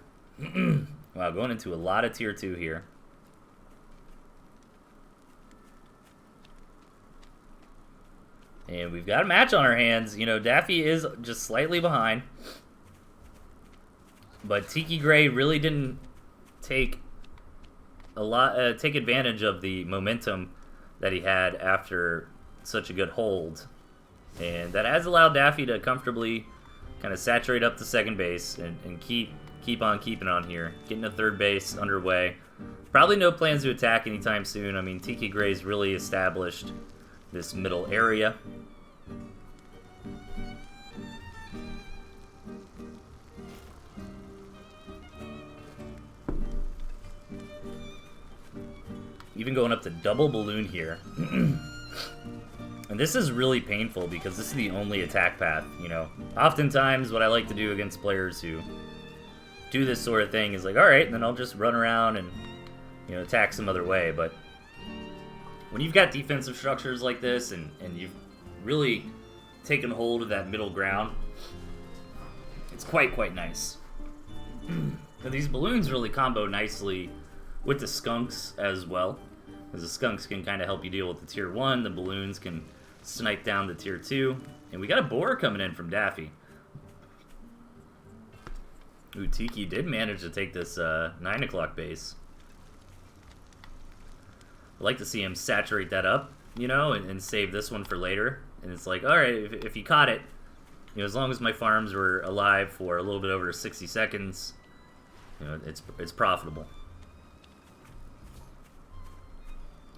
Wow, going into a lot of tier 2 here. And we've got a match on our hands. You know, Daffy is just slightly behind. But Tiki Gray really didn't take advantage of the momentum that he had after such a good hold. And that has allowed Daffy to comfortably kind of saturate up the second base and keep on keeping on here. Getting to third base underway. Probably no plans to attack anytime soon. I mean, Tiki Gray's really established this middle area. Even going up to double balloon here. And this is really painful because this is the only attack path, you know. Oftentimes what I like to do against players who do this sort of thing is like, alright, then I'll just run around and, you know, attack some other way. But when you've got defensive structures like this and you've really taken hold of that middle ground, it's quite nice. And these balloons really combo nicely with the skunks as well. Because the skunks can kind of help you deal with the tier 1, the balloons can snipe down the tier 2. And we got a boar coming in from Daffy. Ooh, Tiki did manage to take this 9 o'clock base. I'd like to see him saturate that up, you know, and save this one for later. And it's like, alright, if you caught it, You know, as long as my farms were alive for a little bit over 60 seconds, you know, it's profitable.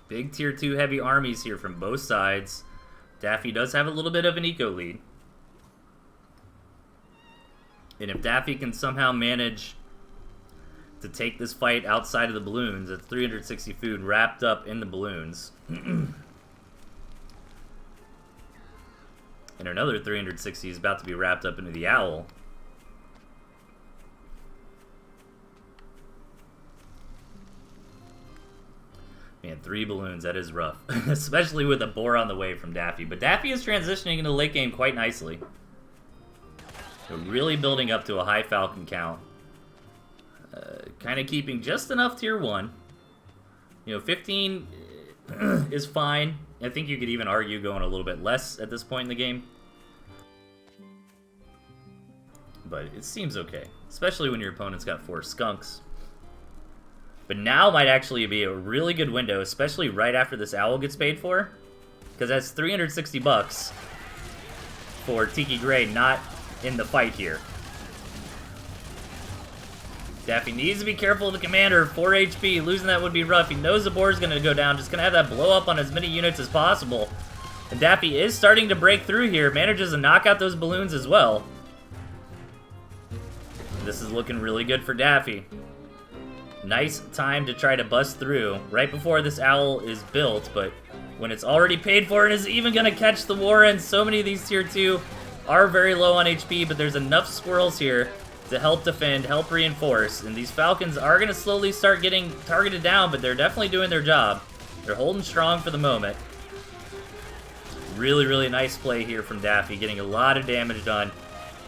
Big tier 2 heavy armies here from both sides. Daffy does have a little bit of an eco lead. And if Daffy can somehow manage to take this fight outside of the balloons, it's 360 food wrapped up in the balloons. And another 360 is about to be wrapped up into the owl. Man, 3 balloons, that is rough. Especially with a boar on the way from Daffy. But Daffy is transitioning into the late game quite nicely. They're really building up to a high Falcon count. Kind of keeping just enough tier 1. You know, 15 is fine. I think you could even argue going a little bit less at this point in the game. But it seems okay. Especially when your opponent's got 4 skunks. But now might actually be a really good window, especially right after this owl gets paid for. Because that's 360 bucks for Tiki Gray not in the fight here. Daffy needs to be careful of the commander. 4 HP. Losing that would be rough. He knows the board is going to go down. Just going to have that blow up on as many units as possible. And Daffy is starting to break through here. Manages to knock out those balloons as well. This is looking really good for Daffy. Nice time to try to bust through right before this owl is built, but when it's already paid for and is even going to catch the war, and so many of these tier 2 are very low on HP, but there's enough squirrels here to help defend, help reinforce, and these Falcons are going to slowly start getting targeted down, but they're definitely doing their job. They're holding strong for the moment. Really, really nice play here from Daffy, getting a lot of damage done,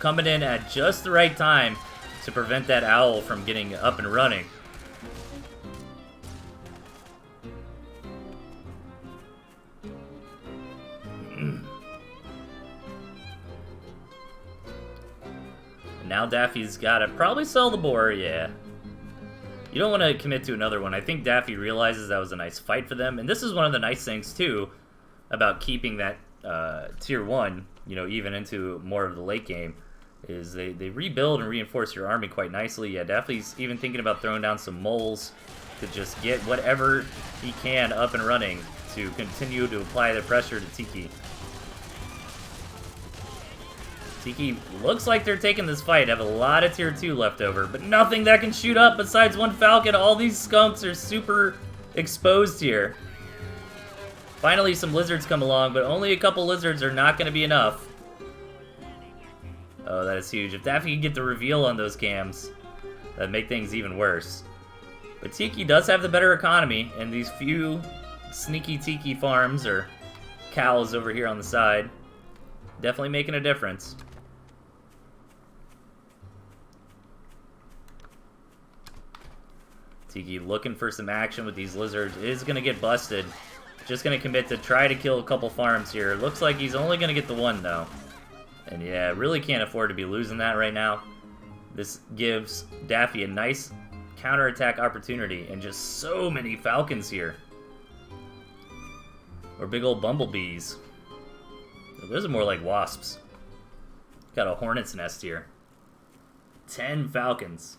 coming in at just the right time to prevent that owl from getting up and running. Now Daffy's gotta probably sell the boar, yeah. You don't want to commit to another one. I think Daffy realizes that was a nice fight for them, and this is one of the nice things, too, about keeping that tier 1, you know, even into more of the late game, is they rebuild and reinforce your army quite nicely. Yeah, Daffy's even thinking about throwing down some moles to just get whatever he can up and running to continue to apply the pressure to Tiki. Tiki looks like they're taking this fight. Have a lot of tier 2 left over, but nothing that can shoot up besides one Falcon. All these skunks are super exposed here. Finally, some lizards come along, but only a couple lizards are not going to be enough. Oh, that is huge. If Daffy can get the reveal on those cams, that'd make things even worse. But Tiki does have the better economy, and these few sneaky Tiki farms, or cows over here on the side, definitely making a difference. Tiki looking for some action with these lizards. Is going to get busted. Just going to commit to try to kill a couple farms here. Looks like he's only going to get the one, though. And yeah, really can't afford to be losing that right now. This gives Daffy a nice counterattack opportunity. And just so many Falcons here. Or big old bumblebees. Those are more like wasps. Got a hornet's nest here. 10 Falcons.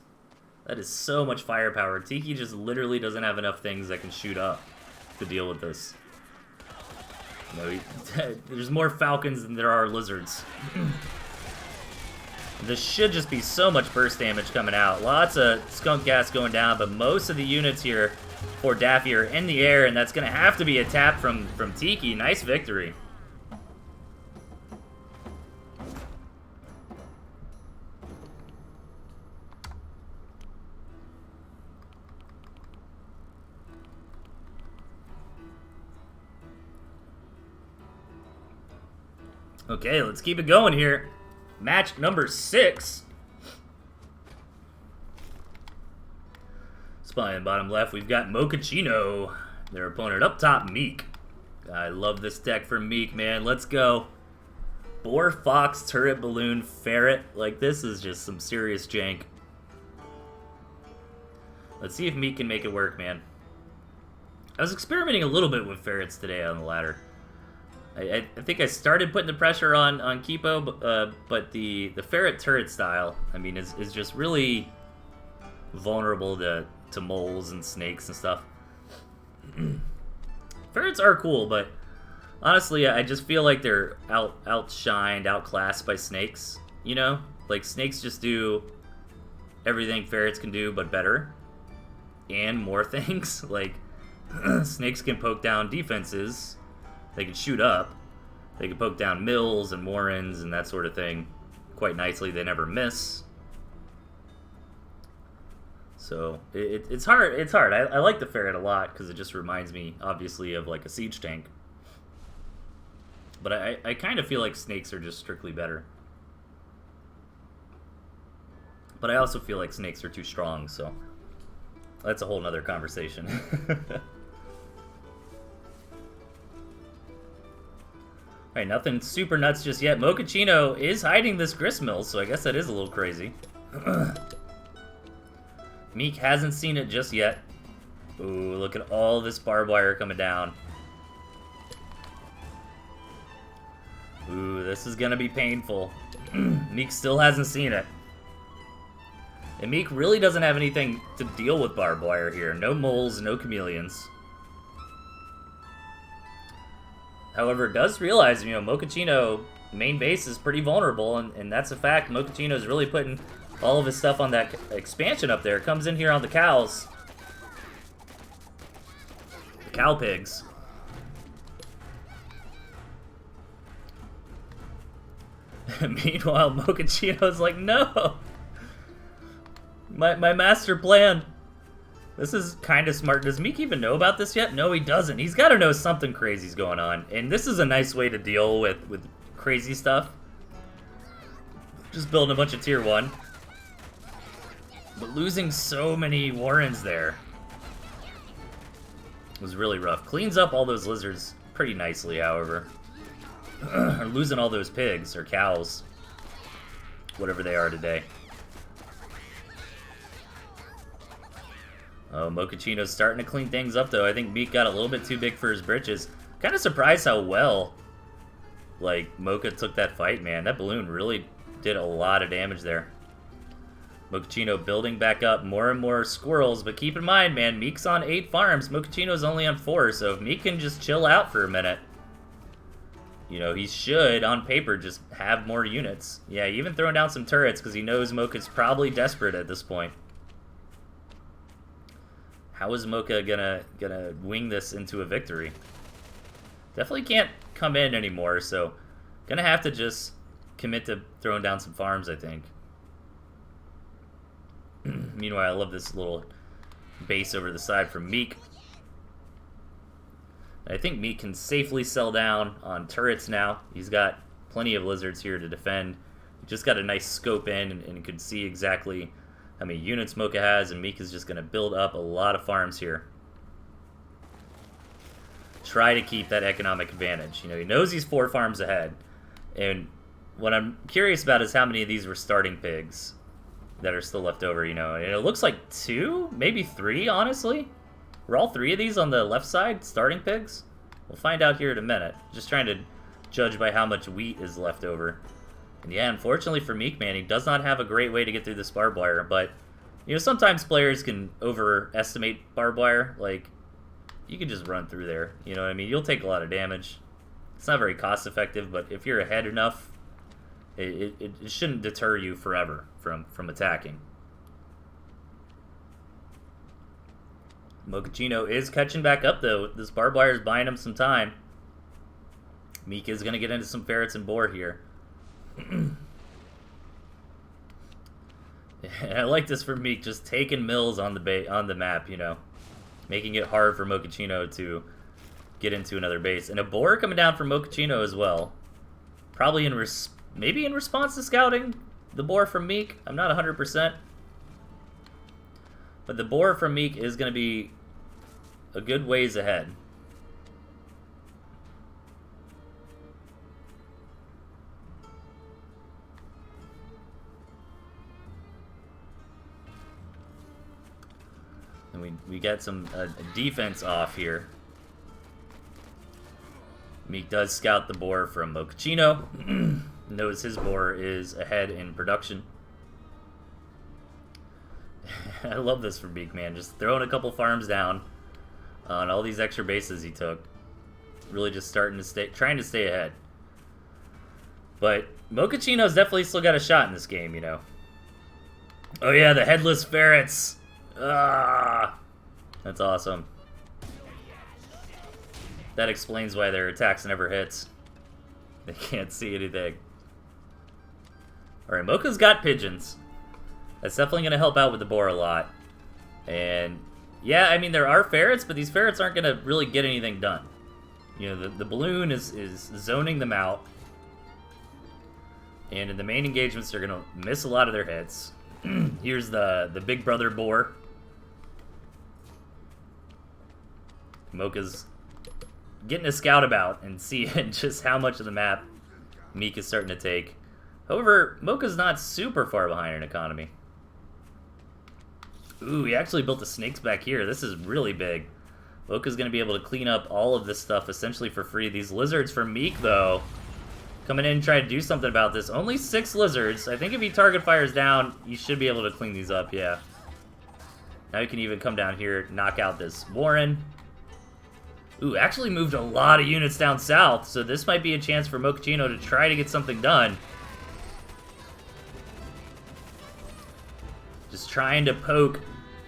That is so much firepower. Tiki just literally doesn't have enough things that can shoot up to deal with this. You know, there's more Falcons than there are lizards. This should just be so much burst damage coming out. Lots of skunk gas going down, but most of the units here for Daffy are in the air, and that's going to have to be a tap from Tiki. Nice victory. Okay, let's keep it going here. Match number 6. Spine bottom left, we've got Mochaccino. Their opponent up top, Meek. I love this deck for Meek, man. Let's go. Boar, Fox, Turret, Balloon, Ferret. Like, this is just some serious jank. Let's see if Meek can make it work, man. I was experimenting a little bit with Ferrets today on the ladder. I think I started putting the pressure on Kipo, but the ferret turret style, I mean, is just really vulnerable to moles and snakes and stuff. Ferrets are cool, but honestly, I just feel like they're outshined, outclassed by snakes. You know, like snakes just do everything ferrets can do, but better and more things. Like snakes can poke down defenses. They can shoot up. They can poke down mills and warrens and that sort of thing quite nicely. They never miss. So it's hard. It's hard. I like the ferret a lot because it just reminds me, obviously, of like a siege tank. But I kind of feel like snakes are just strictly better. But I also feel like snakes are too strong, so that's a whole nother conversation. Alright, nothing super nuts just yet. Mochaccino is hiding this gristmill, so I guess that is a little crazy. Meek hasn't seen it just yet. Ooh, look at all this barbed wire coming down. Ooh, this is gonna be painful. Meek still hasn't seen it. And Meek really doesn't have anything to deal with barbed wire here. No moles, no chameleons. However, does realize, you know, Mochaccino main base is pretty vulnerable, and that's a fact. Mochaccino's really putting all of his stuff on that expansion up there. Comes in here on the cows. The cow pigs. Meanwhile, Mochaccino's like, no! My master plan. This is kind of smart. Does Meek even know about this yet? No, he doesn't. He's got to know something crazy's going on. And this is a nice way to deal with crazy stuff. Just building a bunch of tier 1. But losing so many warrens there was really rough. Cleans up all those lizards pretty nicely, however. Or losing all those pigs, or cows. Whatever they are today. Oh, Mochaccino's starting to clean things up, though. I think Meek got a little bit too big for his britches. Kind of surprised how well, like, Mocha took that fight, man. That balloon really did a lot of damage there. Mochaccino building back up more and more squirrels, but keep in mind, man, Meek's on 8 farms. Mochaccino's only on 4, so if Meek can just chill out for a minute, you know, he should, on paper, just have more units. Yeah, even throwing down some turrets, because he knows Mocha's probably desperate at this point. How is Mocha gonna wing this into a victory? Definitely can't come in anymore, so gonna have to just commit to throwing down some farms, I think. Meanwhile, I love this little base over the side from Meek. I think Meek can safely sell down on turrets now. He's got plenty of lizards here to defend. He just got a nice scope in and could see exactly how many units Mocha has, and Meek is just going to build up a lot of farms here. Try to keep that economic advantage. You know, he knows he's 4 farms ahead. And what I'm curious about is how many of these were starting pigs that are still left over, you know. And it looks like 2, maybe 3, honestly. Were all 3 of these on the left side starting pigs? We'll find out here in a minute. Just trying to judge by how much wheat is left over. And yeah, unfortunately for Meek, man, he does not have a great way to get through this barbed wire. But, you know, sometimes players can overestimate barbed wire. Like, you can just run through there. You know what I mean? You'll take a lot of damage. It's not very cost effective, but if you're ahead enough, it shouldn't deter you forever from attacking. Mochaccino is catching back up, though. This barbed wire is buying him some time. Meek is going to get into some ferrets and boar here. I like this for Meek, just taking mills on the map, you know. Making it hard for Mochaccino to get into another base. And a boar coming down from Mochaccino as well. Probably maybe in response to scouting the boar from Meek. I'm not 100%. But the boar from Meek is going to be a good ways ahead. And we got some defense off here. Meek does scout the boar from Mochaccino. Knows his boar is ahead in production. I love this from Meek, man. Just throwing a couple farms down on all these extra bases he took. Really just trying to stay ahead. But Mochaccino's definitely still got a shot in this game, you know. Oh yeah, the headless ferrets. Ah, that's awesome. That explains why their attacks never hits. They can't see anything. Alright, Mocha's got pigeons. That's definitely going to help out with the boar a lot. And, yeah, I mean, there are ferrets, but these ferrets aren't going to really get anything done. You know, the balloon is zoning them out. And in the main engagements, they're going to miss a lot of their hits. Here's the big brother boar. Mocha's getting a scout about and seeing just how much of the map Meek is starting to take. However, Mocha's not super far behind in economy. Ooh, he actually built the snakes back here. This is really big. Mocha's going to be able to clean up all of this stuff essentially for free. These lizards for Meek, though, coming in and trying to do something about this. Only 6 lizards. I think if he target fires down, you should be able to clean these up, yeah. Now you can even come down here, knock out this Warren. Ooh, actually moved a lot of units down south, so this might be a chance for Mochaccino to try to get something done. Just trying to poke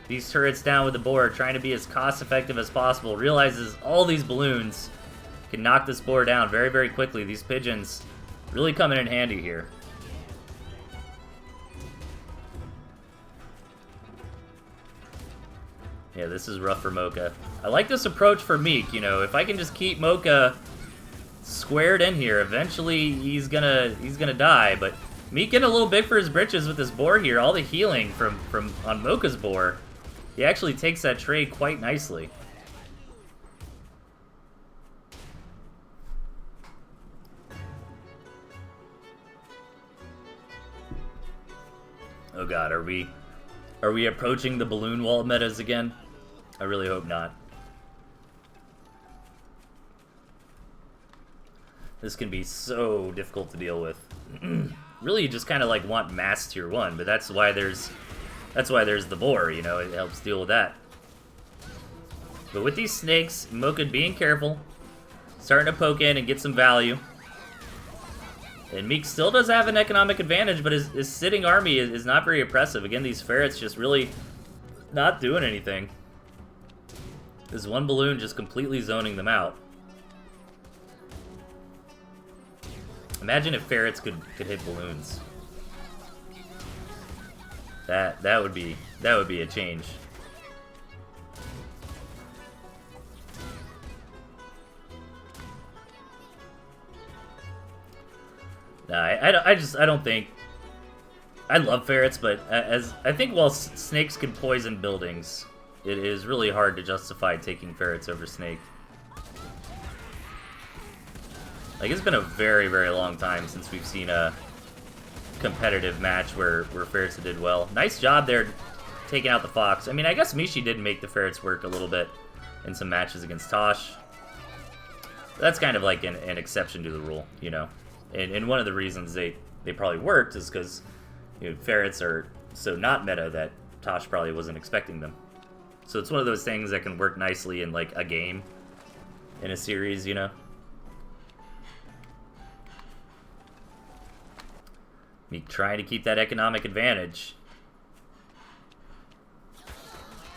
these turrets down with the boar, trying to be as cost-effective as possible. Realizes all these balloons can knock this boar down very, very quickly. These pigeons really coming in handy here. Yeah, this is rough for Mocha. I like this approach for Meek, you know, if I can just keep Mocha squared in here, eventually he's gonna die, but Meek getting a little big for his britches with this boar here. All the healing from on Mocha's boar. He actually takes that trade quite nicely. Oh god, are we approaching the balloon wall metas again? I really hope not. This can be so difficult to deal with. Really, you just kind of like want mass tier 1, but that's why there's the boar, you know, it helps deal with that. But with these snakes, Mocha being careful, starting to poke in and get some value. And Meek still does have an economic advantage, but his sitting army is not very oppressive. Again, these ferrets just really not doing anything. This one balloon just completely zoning them out. Imagine if ferrets could hit balloons. That would be a change. Nah, I don't think. I love ferrets, but I think while snakes can poison buildings, it is really hard to justify taking ferrets over snake. Like, it's been a very, very long time since we've seen a competitive match where ferrets did well. Nice job there taking out the fox. I mean, I guess Mishi did make the ferrets work a little bit in some matches against Tosh. That's kind of like an exception to the rule, you know. And one of the reasons they probably worked is because, you know, ferrets are so not meta that Tosh probably wasn't expecting them. So it's one of those things that can work nicely in, like, a game, in a series, you know? Meek trying to keep that economic advantage.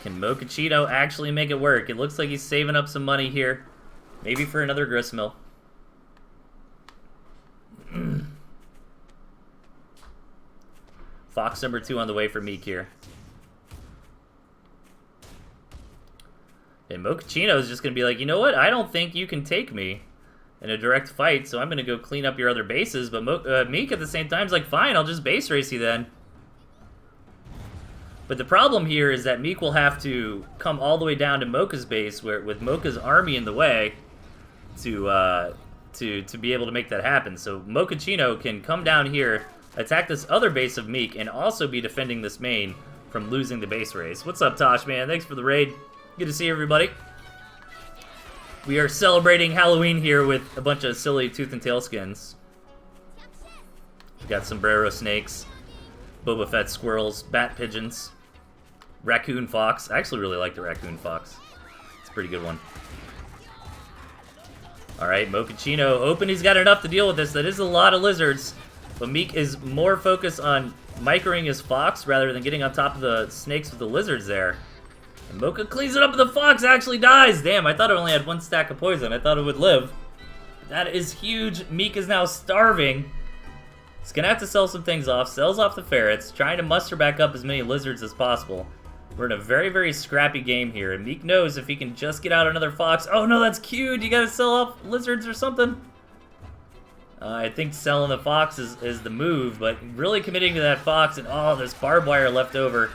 Can Mochaccino actually make it work? It looks like he's saving up some money here. Maybe for another gristmill. Fox number 2 on the way for Meek here. And Mochaccino is just going to be like, you know what? I don't think you can take me in a direct fight, so I'm going to go clean up your other bases. But Meek at the same time is like, fine, I'll just base race you then. But the problem here is that Meek will have to come all the way down to Mocha's base, with Mocha's army in the way, to be able to make that happen. So Mochaccino can come down here, attack this other base of Meek, and also be defending this main from losing the base race. What's up, Tosh, man? Thanks for the raid. Good to see everybody. We are celebrating Halloween here with a bunch of silly tooth and tail skins. We got sombrero snakes, Boba Fett squirrels, bat pigeons, raccoon fox. I actually really like the raccoon fox. It's a pretty good one. Alright, Mochaccino, hoping he's got enough to deal with this. That is a lot of lizards. But Meek is more focused on microing his fox rather than getting on top of the snakes with the lizards there. And Mocha cleans it up, and the fox actually dies. Damn, I thought it only had one stack of poison. I thought it would live. That is huge. Meek is now starving. He's gonna have to sell some things off. Sells off the ferrets, trying to muster back up as many lizards as possible. We're in a very, very scrappy game here, and Meek knows if he can just get out another fox. Oh no, that's cute. You gotta sell off lizards or something. I think selling the fox is the move, but really committing to that fox, and oh, this barbed wire left over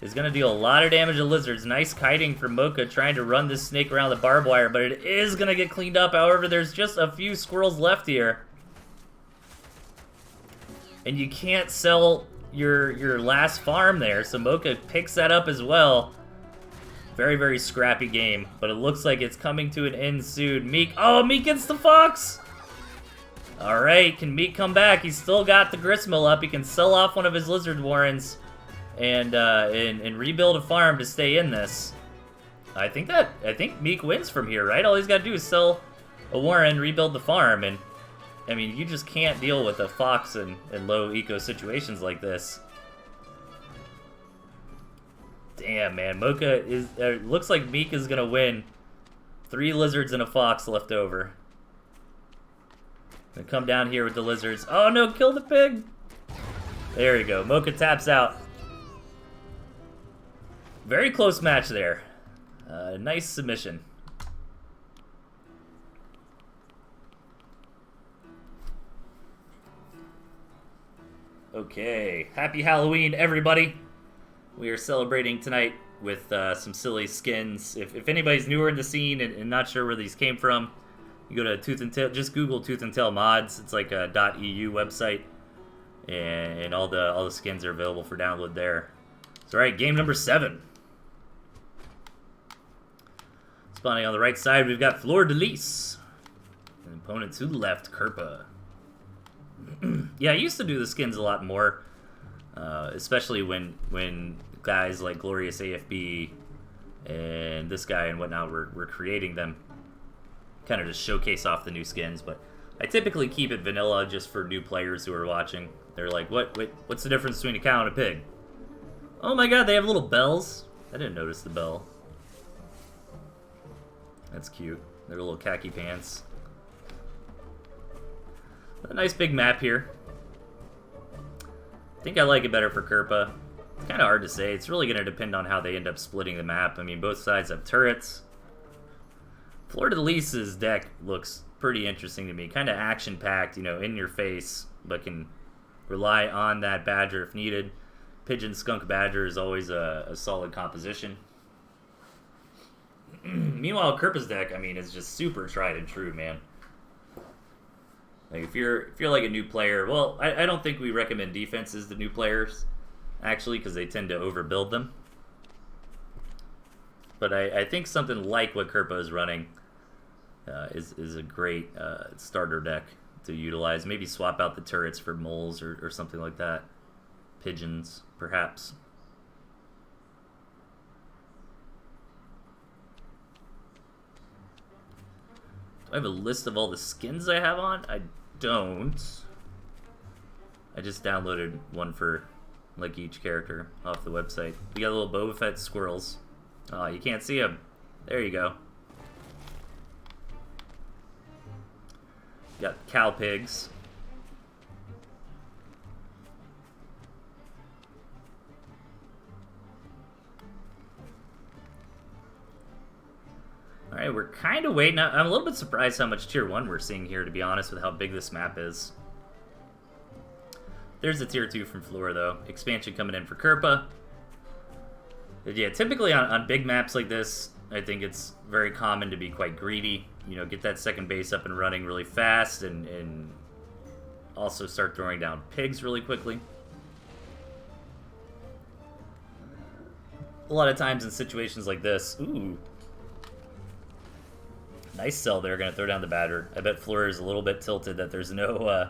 is going to deal a lot of damage to lizards. Nice kiting from Mocha trying to run this snake around the barbed wire, but it is going to get cleaned up. However, there's just a few squirrels left here. And you can't sell your last farm there, so Mocha picks that up as well. Very, very scrappy game, but it looks like it's coming to an end soon. Meek, oh, Meek gets the fox! Alright, can Meek come back? He's still got the gristmill up. He can sell off one of his lizard warrens and rebuild a farm to stay in this. I think Meek wins from here, right? All he's got to do is sell a warren, rebuild the farm, and I mean, you just can't deal with a fox in low eco situations like this. Damn, man, Mocha is looks like Meek is gonna win. 3 lizards and a fox left over. Gonna come down here with the lizards. Oh no, kill the pig! There you go. Mocha taps out. Very close match there. Nice submission. Okay, happy Halloween, everybody. We are celebrating tonight with some silly skins. If anybody's newer in the scene and not sure where these came from, you go to Tooth and Tail. Just Google Tooth and Tail mods. It's like a .eu website, and all the skins are available for download there. So, all right, game number 7. Spawning on the right side, we've got Delthius. And opponent to the left, Kerpa. Yeah, I used to do the skins a lot more, especially when guys like Glorious AFB and this guy and whatnot were creating them. Kind of just showcase off the new skins, but I typically keep it vanilla just for new players who are watching. They're like, what's the difference between a cow and a pig? Oh my god, they have little bells. I didn't notice the bell. That's cute. They're little khaki pants. A nice big map here. I think I like it better for Kerpa. It's kind of hard to say. It's really going to depend on how they end up splitting the map. I mean, both sides have turrets. Delthius's deck looks pretty interesting to me. Kind of action-packed, you know, in your face, but can rely on that Badger if needed. Pigeon Skunk Badger is always a solid composition. Meanwhile, Kerpa's deck, I mean, is just super tried and true, man. Like if you're like a new player, well, I don't think we recommend defenses to new players, actually, because they tend to overbuild them. But I think something like what Kerpa is running is a great starter deck to utilize. Maybe swap out the turrets for moles or something like that. Pigeons, perhaps. Do I have a list of all the skins I have on? I don't. I just downloaded one for like each character off the website. We got little Boba Fett squirrels. Oh, you can't see them. There you go. Got cow pigs. Alright, we're kind of waiting. I'm a little bit surprised how much Tier 1 we're seeing here, to be honest, with how big this map is. There's a Tier 2 from Flora, though. Expansion coming in for Kerpa. But yeah, typically on big maps like this, I think it's very common to be quite greedy. You know, get that second base up and running really fast, and also start throwing down pigs really quickly. A lot of times in situations like this, ooh, Nice sell there, gonna throw down the Badger. I bet Fleur is a little bit tilted that there's no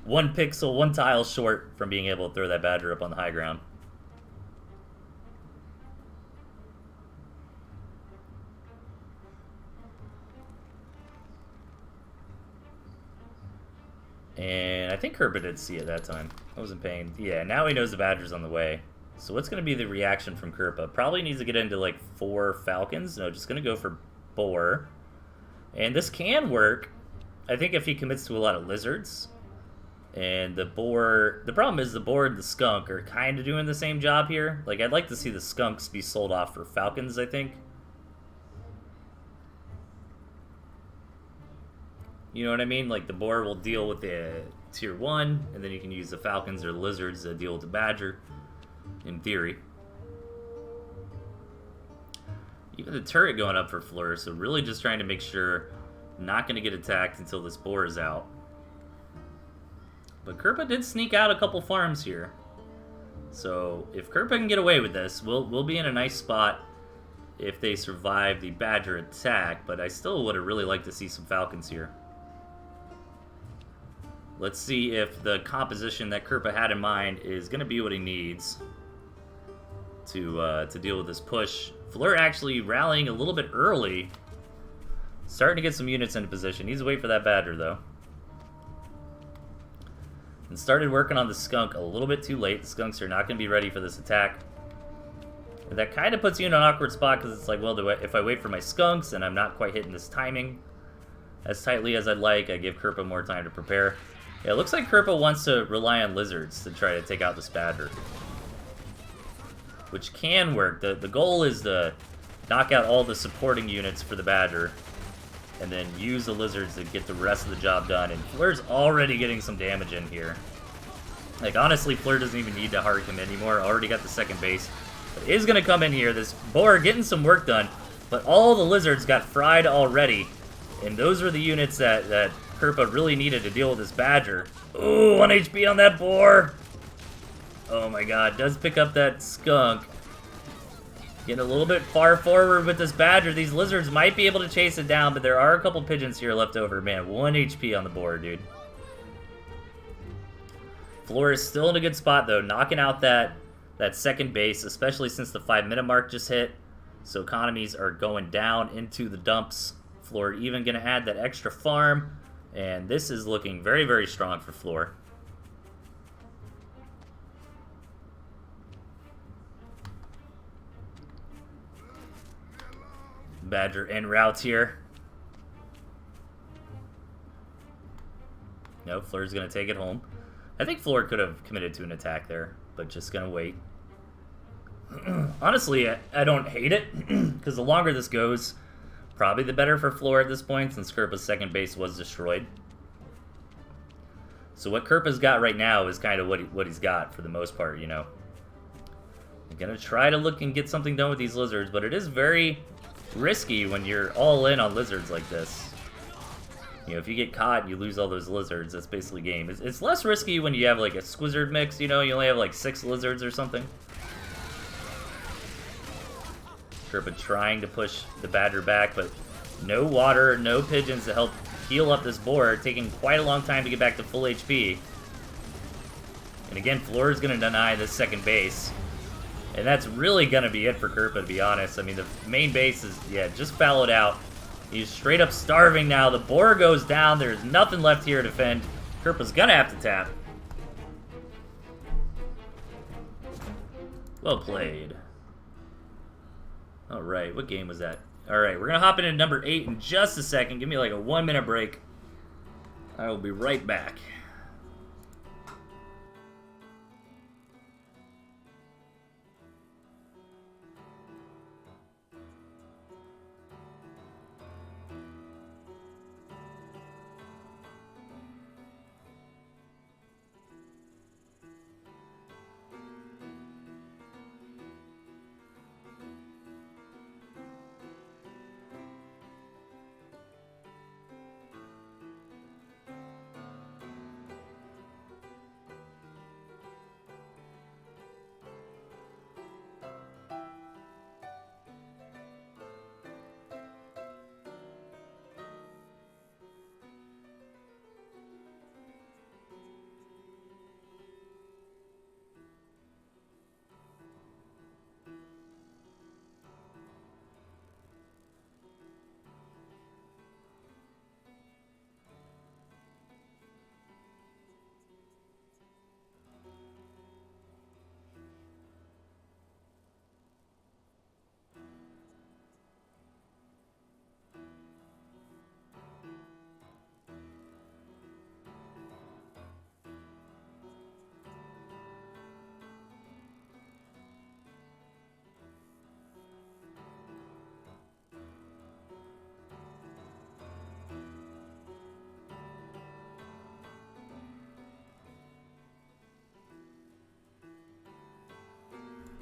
1 pixel, 1 tile short from being able to throw that Badger up on the high ground. And I think Kerpa did see it that time. I wasn't paying. Yeah, now he knows the Badger's on the way. So what's going to be the reaction from Kerpa? Probably needs to get into like 4 Falcons. No, just going to go for Boar. And this can work, I think, if he commits to a lot of Lizards. And the Boar... The problem is the Boar and the Skunk are kind of doing the same job here. Like, I'd like to see the Skunks be sold off for Falcons, I think. You know what I mean? Like, the Boar will deal with the Tier 1, and then you can use the Falcons or Lizards to deal with the Badger, in theory. Even the turret going up for Fleur, so really just trying to make sure I'm not going to get attacked until this Boar is out. But Kerpa did sneak out a couple farms here. So, if Kerpa can get away with this, we'll be in a nice spot if they survive the Badger attack, but I still would have really liked to see some Falcons here. Let's see if the composition that Kerpa had in mind is going to be what he needs to deal with this push. Fleur actually rallying a little bit early. Starting to get some units into position. Needs to wait for that Badger, though. And started working on the Skunk a little bit too late. The Skunks are not going to be ready for this attack. And that kind of puts you in an awkward spot, because it's like, well, if I wait for my Skunks and I'm not quite hitting this timing as tightly as I'd like, I give Kerpa more time to prepare. Yeah, it looks like Kerpa wants to rely on Lizards to try to take out this Badger, which can work. The goal is to knock out all the supporting units for the Badger, and then use the Lizards to get the rest of the job done. And Fleur's already getting some damage in here. Like, honestly, Fleur doesn't even need to hard commit anymore. Already got the second base. But is going to come in here. This Boar getting some work done, but all the Lizards got fried already. And those were the units that Kerpa really needed to deal with this Badger. Ooh, 1 HP on that Boar. Oh my god, does pick up that Skunk. Getting a little bit far forward with this Badger. These Lizards might be able to chase it down, but there are a couple Pigeons here left over. Man, 1 HP on the board, dude. Fleur is still in a good spot, though. Knocking out that second base, especially since the 5-minute mark just hit. So economies are going down into the dumps. Fleur even going to add that extra farm. And this is looking very, very strong for Fleur. Badger en route here. No, Fleur's going to take it home. I think Fleur could have committed to an attack there, but just going to wait. Honestly, I don't hate it, because the longer this goes, probably the better for Fleur at this point, since Kerpa's second base was destroyed. So what Kerpa's got right now is kind of what he's got for the most part, you know. I'm going to try to look and get something done with these Lizards, but it is very risky when you're all in on Lizards like this. You know, if you get caught and you lose all those Lizards, that's basically game. It's less risky when you have like a Squizzard mix, you know, you only have like 6 Lizards or something. Kerpa trying to push the Badger back, but no water, no Pigeons to help heal up this board, taking quite a long time to get back to full HP. And again, Fleur is going to deny this second base. And that's really going to be it for Kerpa, to be honest. I mean, the main base is, yeah, just fallowed out. He's straight up starving now. The boar goes down. There's nothing left here to defend. Kerpa's going to have to tap. Well played. Alright, what game was that? Alright, we're going to hop into number 8 in just a second. Give me like a 1-minute break. I will be right back.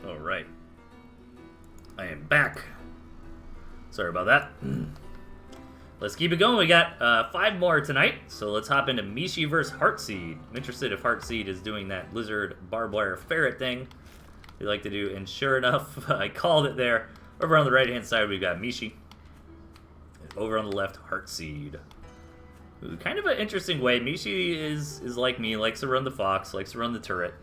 Alright. I am back. Sorry about that. Let's keep it going. We got 5 more tonight, so let's hop into Mishi vs. Heartseed. I'm interested if Heartseed is doing that lizard barbed wire ferret thing they like to do, and sure enough, I called it there. Over on the right-hand side, we've got Mishi. And over on the left, Heartseed. Kind of an interesting way. Mishi is like me, likes to run the fox, likes to run the turret.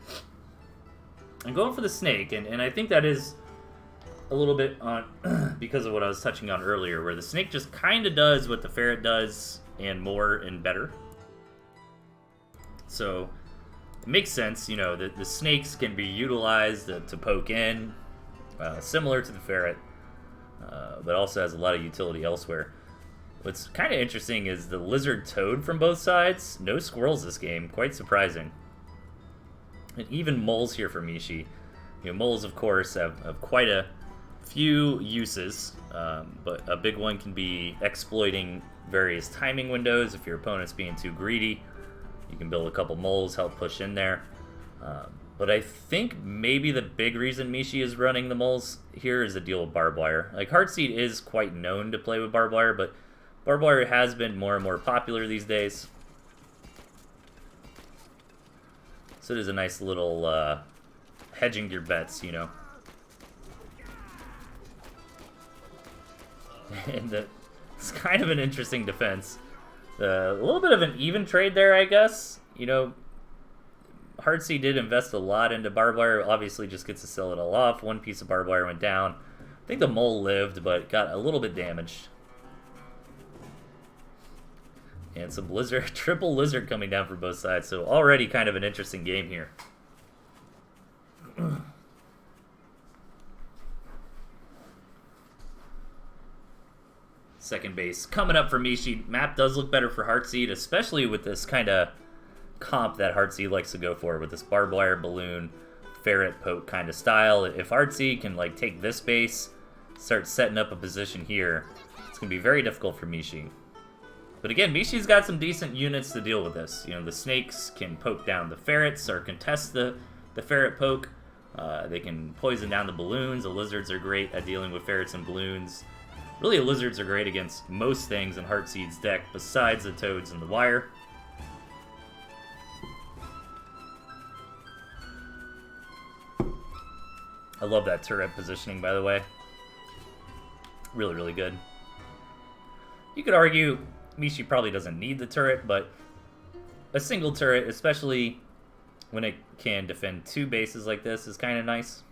I'm going for the snake, and I think that is a little bit on because of what I was touching on earlier, where the snake just kind of does what the ferret does, and more and better. So it makes sense, you know, that the snakes can be utilized to poke in, similar to the ferret, but also has a lot of utility elsewhere. What's kind of interesting is the lizard toad from both sides. No squirrels this game, quite surprising. And even moles here for Mishi. You know, moles, of course, have quite a few uses, but a big one can be exploiting various timing windows. If your opponent's being too greedy, you can build a couple moles, help push in there. But I think maybe the big reason Mishi is running the moles here is the deal with barbed wire. Like, Heartseed is quite known to play with barbed wire, but barbed wire has been more and more popular these days. So it is a nice little hedging your bets, you know. And it's kind of an interesting defense. A little bit of an even trade there, I guess. You know, Heartseed did invest a lot into barbed wire. Obviously, just gets to sell it all off. One piece of barbed wire went down. I think the mole lived, but got a little bit damaged. And some lizard, triple lizard coming down from both sides. So already kind of an interesting game here. Second base coming up for Mishi. Map does look better for Heartseed, especially with this kind of comp that Heartseed likes to go for, with this barbed wire balloon ferret poke kind of style. If Heartseed can like take this base, start setting up a position here, it's gonna be very difficult for Mishi. But again, Mishi's got some decent units to deal with this. You know, the snakes can poke down the ferrets or contest the ferret poke. They can poison down the balloons. The lizards are great at dealing with ferrets and balloons. Really, the lizards are great against most things in Heartseed's deck besides the toads and the wire. I love that turret positioning, by the way. Really, really good. You could argue Mishi probably doesn't need the turret, but a single turret, especially when it can defend 2 bases like this, is kind of nice.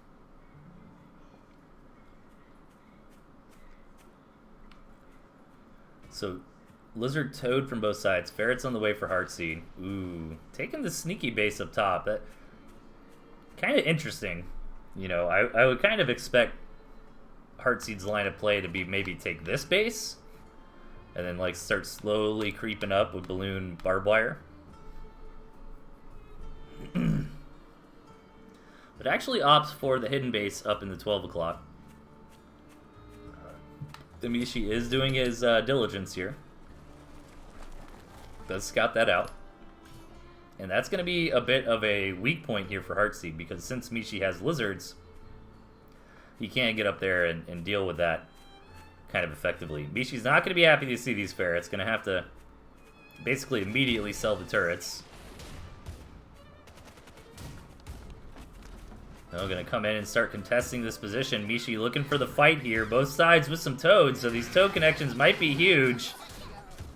So, lizard toad from both sides. Ferret's on the way for Heartseed. Ooh, taking the sneaky base up top. That kind of interesting. You know, I would kind of expect Heartseed's line of play to be maybe take this base, and then like start slowly creeping up with balloon barbed wire. But actually opts for the hidden base up in the 12 o'clock. The Mishi is doing his diligence here. Does scout that out. And that's going to be a bit of a weak point here for Heartseed, because since Mishi has lizards, he can't get up there and deal with that kind of effectively. Mishi's not going to be happy to see these ferrets. Going to have to basically immediately sell the turrets. Now going to come in and start contesting this position. Mishi looking for the fight here. Both sides with some toads, so these toad connections might be huge.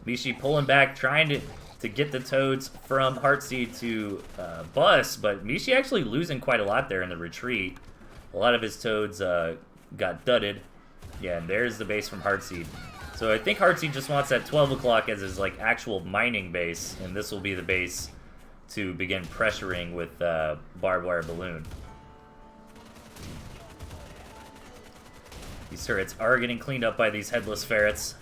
Mishi pulling back, trying to get the toads from Heartseed to bust, but Mishi actually losing quite a lot there in the retreat. A lot of his toads got dudded. Yeah, and there's the base from Heartseed. So I think Heartseed just wants that 12 o'clock as his like actual mining base, and this will be the base to begin pressuring with barbed wire balloon. These turrets are getting cleaned up by these headless ferrets.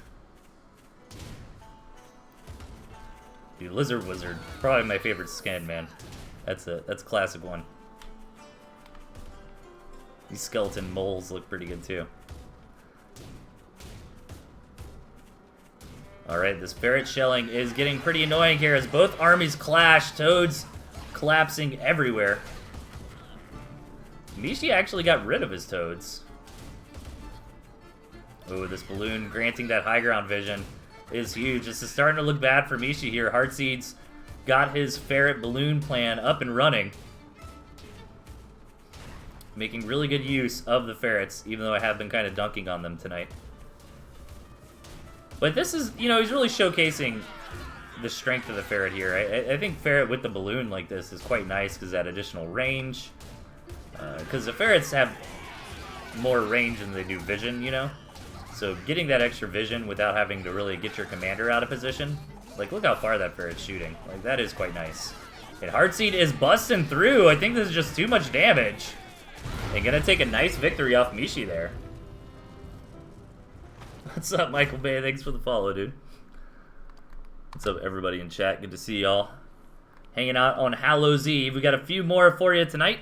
Dude, Lizard Wizard, probably my favorite skin, man. That's a classic one. These skeleton moles look pretty good too. Alright, this ferret shelling is getting pretty annoying here as both armies clash. Toads collapsing everywhere. Mishi actually got rid of his toads. Oh, this balloon granting that high ground vision is huge. This is starting to look bad for Mishi here. Heartseed's got his ferret balloon plan up and running. Making really good use of the ferrets, even though I have been kind of dunking on them tonight. But this is, you know, he's really showcasing the strength of the ferret here. I think ferret with the balloon like this is quite nice because that additional range. Because the ferrets have more range than they do vision, you know? So getting that extra vision without having to really get your commander out of position. Like, look how far that ferret's shooting. Like, that is quite nice. And Heartseed is busting through. I think this is just too much damage. And gonna take a nice victory off Mishi there. What's up, Michael Bay? Thanks for the follow, dude. What's up, everybody in chat? Good to see y'all. Hanging out on Hallows Eve. We got a few more for you tonight.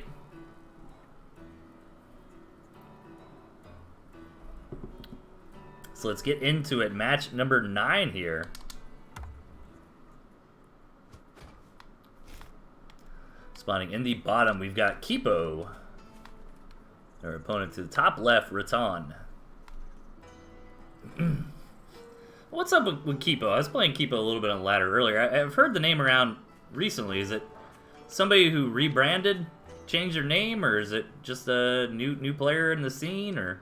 So let's get into it. Match number 9 here. Spawning in the bottom, we've got Kipo. Our opponent to the top left, Rattan. What's up with Kipo? I was playing Kipo a little bit on ladder earlier. I've heard the name around recently. Is it somebody who rebranded, changed their name, or is it just a new player in the scene, or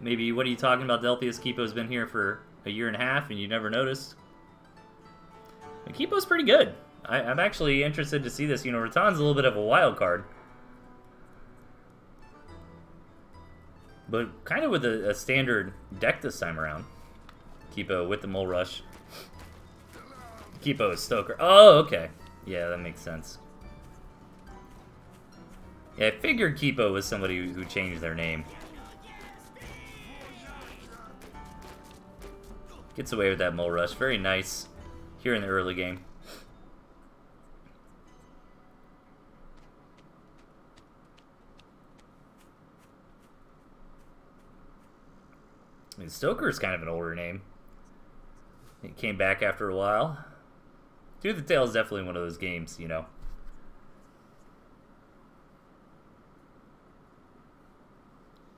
maybe what are you talking about? Delthius Kipo's been here for a year and a half and you never noticed. And Kipo's pretty good. I'm actually interested to see this. You know, Rattan's a little bit of a wild card. But kind of with a standard deck this time around. Kipo with the Mole Rush. Kipo is Stoker. Oh, okay. Yeah, that makes sense. Yeah, I figured Kipo was somebody who changed their name. Gets away with that Mole Rush. Very nice here in the early game. I mean, Stoker's kind of an older name. He came back after a while. ToothAndTail is definitely one of those games, you know.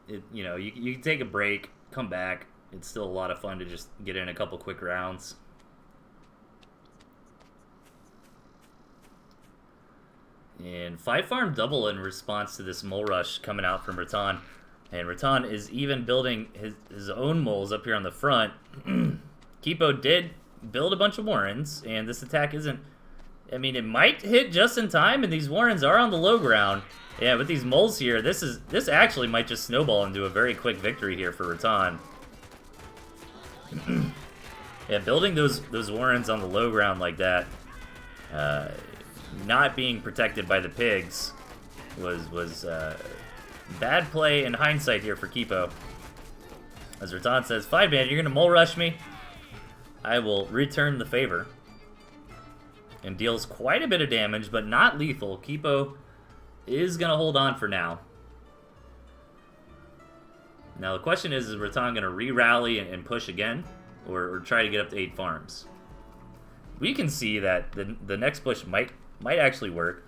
You know, you can take a break, come back. It's still a lot of fun to just get in a couple quick rounds. And 5-farm double in response to this Mole Rush coming out from Rattan. And Rattan is even building his own moles up here on the front. Kipo did build a bunch of Warrens, and this attack isn't... I mean, it might hit just in time, and these Warrens are on the low ground. Yeah, with these moles here, this actually might just snowball into a very quick victory here for Rattan. Yeah, building those Warrens on the low ground like that, not being protected by the pigs, was bad play in hindsight here for Kipo. As Rattan says, 5-man, you're gonna Mole Rush me? I will return the favor. And deals quite a bit of damage, but not lethal. Kipo is gonna hold on for now. Now the question is Rattan gonna re-rally and push again? Or try to get up to 8 farms? We can see that the next push might actually work.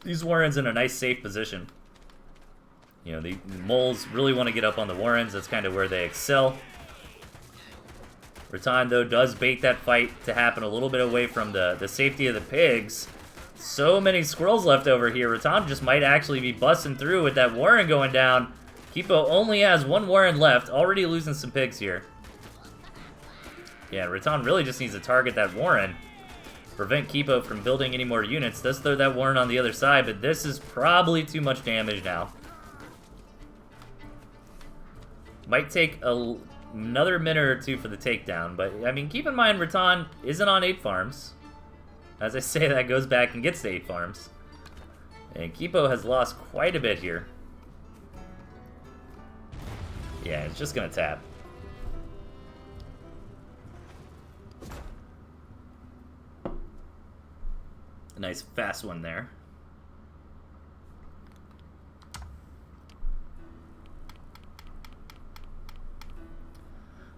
These Warrens in a nice safe position. You know, the moles really want to get up on the Warrens. That's kind of where they excel. Rattan, though, does bait that fight to happen a little bit away from the safety of the pigs. So many squirrels left over here. Rattan just might actually be busting through with that Warren going down. Kipo only has 1 Warren left. Already losing some pigs here. Yeah, Rattan really just needs to target that Warren. Prevent Kipo from building any more units. Does throw that Warren on the other side, but this is probably too much damage now. Might take another minute or two for the takedown, but, I mean, keep in mind, Rattan isn't on 8 farms. As I say, that goes back and gets to 8 farms. And Kipo has lost quite a bit here. Yeah, it's just gonna tap. A nice fast one there.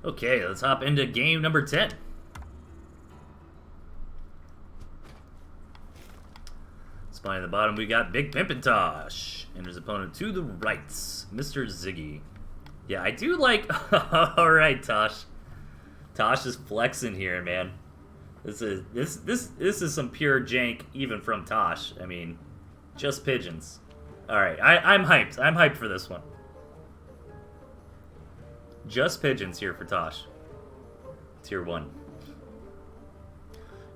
Okay, let's hop into game number 10. Playing at the bottom, we got Big Pimpin' Tosh. And his opponent to the right, Mr. Ziggy. Yeah, I do like... Alright, Tosh. Tosh is flexing here, man. This is some pure jank, even from Tosh. I mean, just pigeons. Alright, I'm hyped. I'm hyped for this one. Just pigeons here for Tosh. Tier 1.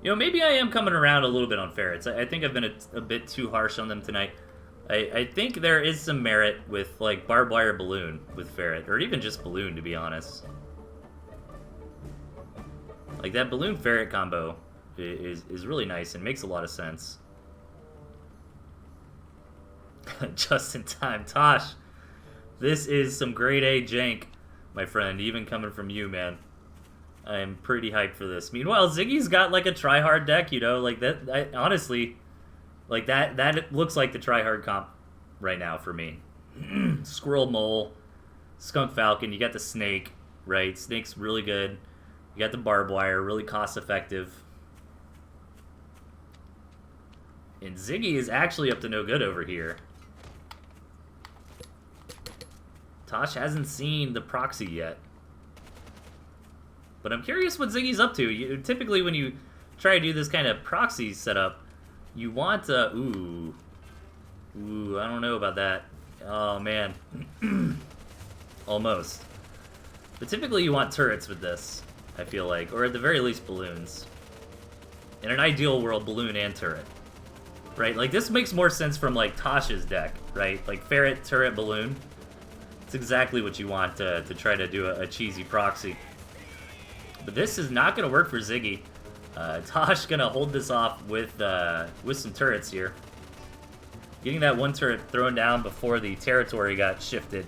You know, maybe I am coming around a little bit on ferrets. I think I've been a bit too harsh on them tonight. I think there is some merit with, like, barbed wire balloon with ferret. Or even just balloon, to be honest. Like, that balloon ferret combo is really nice and makes a lot of sense. Just in time. Tosh, this is some grade A jank, my friend. Even coming from you, man. I am pretty hyped for this. Meanwhile, Ziggy's got, like, a try-hard deck, you know? Like, honestly, like, that looks like the try-hard comp right now for me. Squirrel Mole, Skunk Falcon, you got the Snake, right? Snake's really good. You got the barbed wire, really cost-effective. And Ziggy is actually up to no good over here. Tosh hasn't seen the proxy yet. But I'm curious what Ziggy's up to. Typically, when you try to do this kind of proxy setup, you want ooh, I don't know about that. Oh, man. Almost. But typically, you want turrets with this, I feel like. Or at the very least, balloons. In an ideal world, balloon and turret. Right? Like, this makes more sense from, like, Tosh's deck, right? Like, ferret, turret, balloon. It's exactly what you want to try to do a cheesy proxy. But this is not going to work for Ziggy. Tosh going to hold this off with some turrets here. Getting that one turret thrown down before the territory got shifted.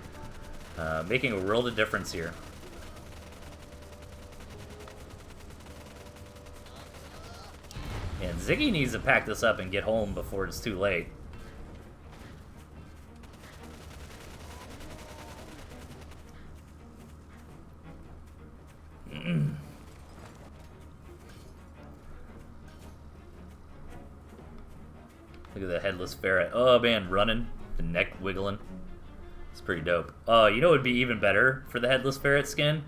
Making a world of difference here. And Ziggy needs to pack this up and get home before it's too late. Look at the headless ferret. Oh man, running, the neck wiggling. It's pretty dope. Oh, you know what would be even better for the headless ferret skin?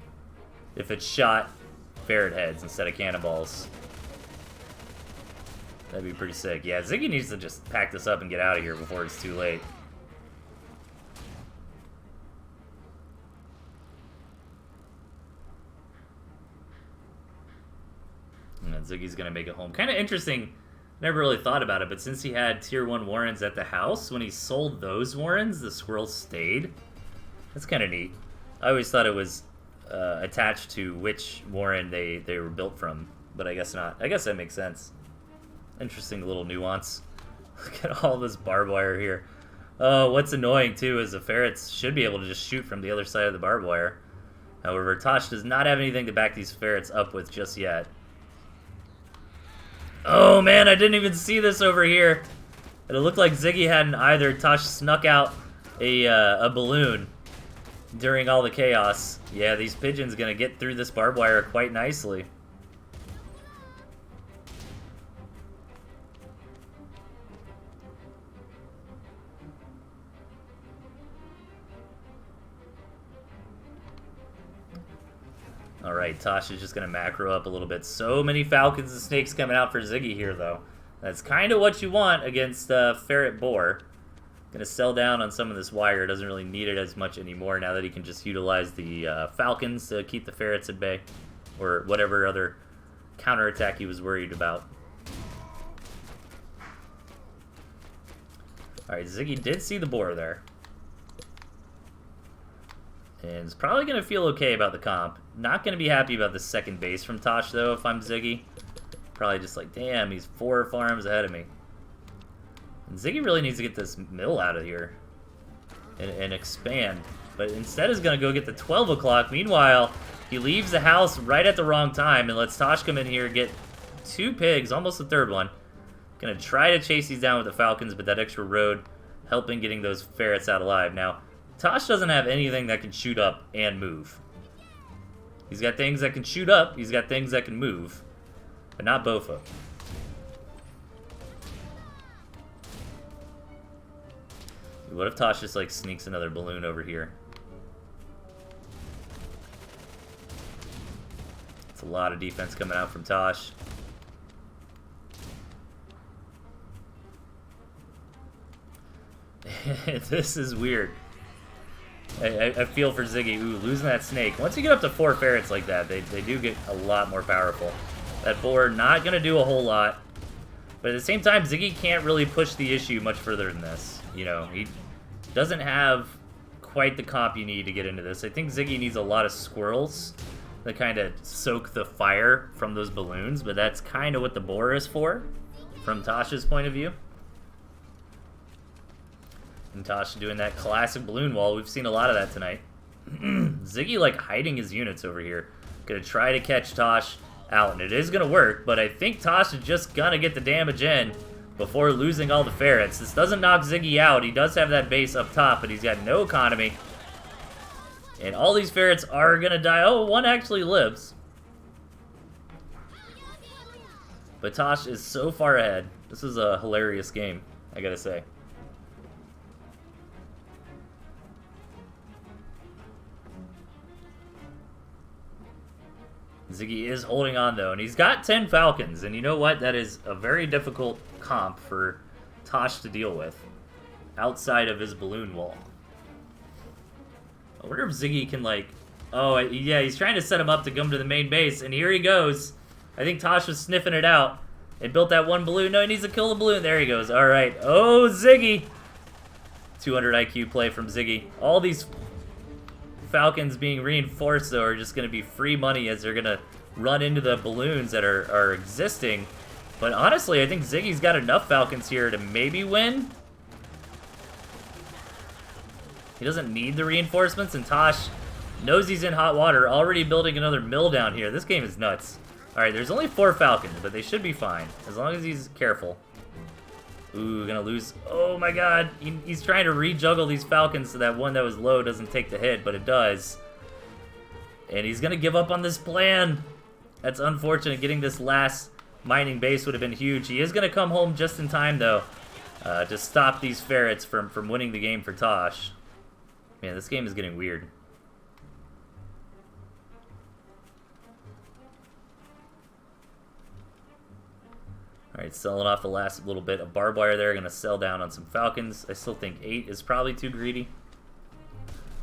If it shot ferret heads instead of cannonballs. That'd be pretty sick. Yeah, Ziggy needs to just pack this up and get out of here before it's too late. And then Ziggy's gonna make it home. Kind of interesting. Never really thought about it, but since he had tier 1 warrens at the house, when he sold those warrens, the squirrels stayed. That's kind of neat. I always thought it was attached to which warren they were built from, but I guess not. I guess that makes sense. Interesting little nuance. Look at all this barbed wire here. Oh, what's annoying, too, is the ferrets should be able to just shoot from the other side of the barbed wire. However, Tosh does not have anything to back these ferrets up with just yet. Oh man, I didn't even see this over here. It looked like Ziggy hadn't either. Tosh snuck out a balloon during all the chaos. Yeah, these pigeons gonna get through this barbed wire quite nicely. Alright, Tosh is just going to macro up a little bit. So many falcons and snakes coming out for Ziggy here, though. That's kind of what you want against Ferret Boar. Going to sell down on some of this wire. Doesn't really need it as much anymore now that he can just utilize the falcons to keep the ferrets at bay. Or whatever other counterattack he was worried about. Alright, Ziggy did see the boar there. And is probably going to feel okay about the comp. Not going to be happy about the second base from Tosh, though, if I'm Ziggy. Probably just like, damn, he's 4 farms ahead of me. And Ziggy really needs to get this mill out of here. And expand. But instead is going to go get the 12 o'clock. Meanwhile, he leaves the house right at the wrong time and lets Tosh come in here, get 2 pigs, almost the 3rd one. Going to try to chase these down with the falcons, but that extra road helping getting those ferrets out alive. Now, Tosh doesn't have anything that can shoot up and move. He's got things that can shoot up, he's got things that can move, but not both of them. What if Tosh just, like, sneaks another balloon over here? It's a lot of defense coming out from Tosh. This is weird. I feel for Ziggy. Ooh, losing that snake. Once you get up to 4 ferrets like that, they do get a lot more powerful. That boar not going to do a whole lot. But at the same time, Ziggy can't really push the issue much further than this. You know, he doesn't have quite the comp you need to get into this. I think Ziggy needs a lot of squirrels to kind of soak the fire from those balloons. But that's kind of what the boar is for, from Tosh's point of view. And Tosh doing that classic balloon wall. We've seen a lot of that tonight. Ziggy, like, hiding his units over here. Gonna try to catch Tosh out, and it is gonna work, but I think Tosh is just gonna get the damage in before losing all the ferrets. This doesn't knock Ziggy out. He does have that base up top, but he's got no economy. And all these ferrets are gonna die. Oh, one actually lives. But Tosh is so far ahead. This is a hilarious game, I gotta say. Ziggy is holding on, though, and he's got 10 Falcons, and you know what? That is a very difficult comp for Tosh to deal with, outside of his balloon wall. I wonder if Ziggy can, like... Oh, yeah, he's trying to set him up to come to the main base, and here he goes. I think Tosh was sniffing it out. It built that one balloon. No, he needs to kill the balloon. There he goes. All right. Oh, Ziggy! 200 IQ play from Ziggy. All these Falcons being reinforced, though, are just going to be free money as they're going to run into the balloons that are existing. But honestly, I think Ziggy's got enough Falcons here to maybe win. He doesn't need the reinforcements, and Tosh knows he's in hot water, already building another mill down here. This game is nuts. All right, there's only 4 Falcons, but they should be fine, as long as he's careful. Ooh, gonna lose. Oh my god. He's trying to re-juggle these Falcons so that one that was low doesn't take the hit, but it does. And he's gonna give up on this plan. That's unfortunate. Getting this last mining base would have been huge. He is gonna come home just in time, though, to stop these ferrets from winning the game for Tosh. Man, this game is getting weird. Alright, selling off the last little bit of barbed wire there. Going to sell down on some Falcons. I still think 8 is probably too greedy.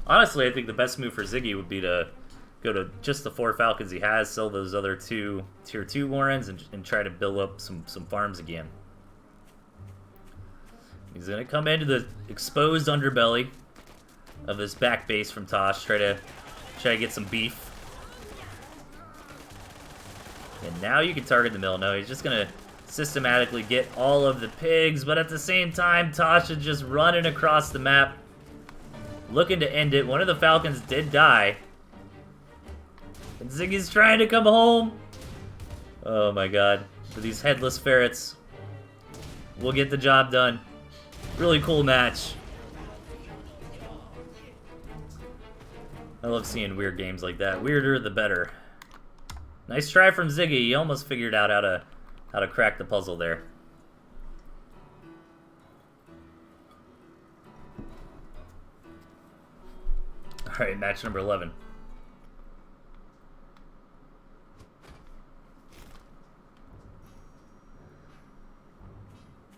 Honestly, I think the best move for Ziggy would be to go to just the 4 Falcons he has, sell those other 2 Tier 2 Warrens, and try to build up some farms again. He's going to come into the exposed underbelly of this back base from Tosh. Try to get some beef. And now you can target the mill. No, he's just going to systematically get all of the pigs, but at the same time, Tosh is just running across the map, looking to end it. One of the Falcons did die. And Ziggy's trying to come home. Oh my god. But these headless ferrets will get the job done. Really cool match. I love seeing weird games like that. Weirder, the better. Nice try from Ziggy. He almost figured out how to crack the puzzle there. Alright, match number 11.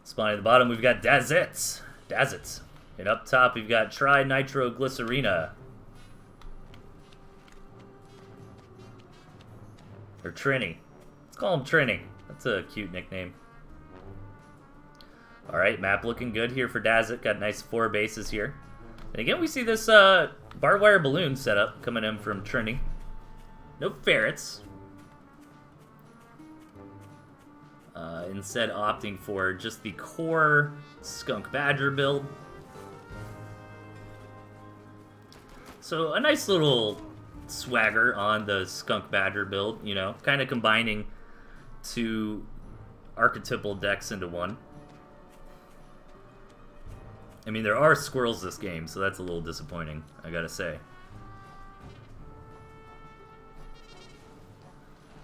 Spawning at the bottom, we've got Dazits. And up top, we've got Trinitroglycerina. Or Trini. Let's call him Trini. That's a cute nickname. Alright, map looking good here for Dazit. Got nice 4 bases here. And again, we see this barbed wire balloon setup coming in from Trini. No ferrets. Instead opting for just the core skunk badger build. So a nice little swagger on the skunk badger build, you know, kind of combining 2 archetypal decks into one. I mean, there are squirrels this game, so that's a little disappointing, I gotta say.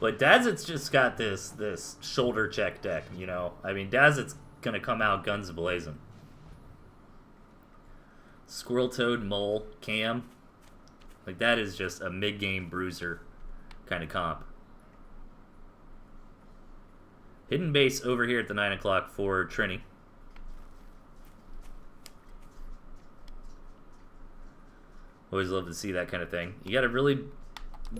But Dazit's just got this shoulder check deck, you know? I mean, Dazit's gonna come out guns blazing. Squirrel Toad, Mole, Cam. Like, that is just a mid-game bruiser kind of comp. Hidden base over here at the 9 o'clock for Trini. Always love to see that kind of thing. You got to really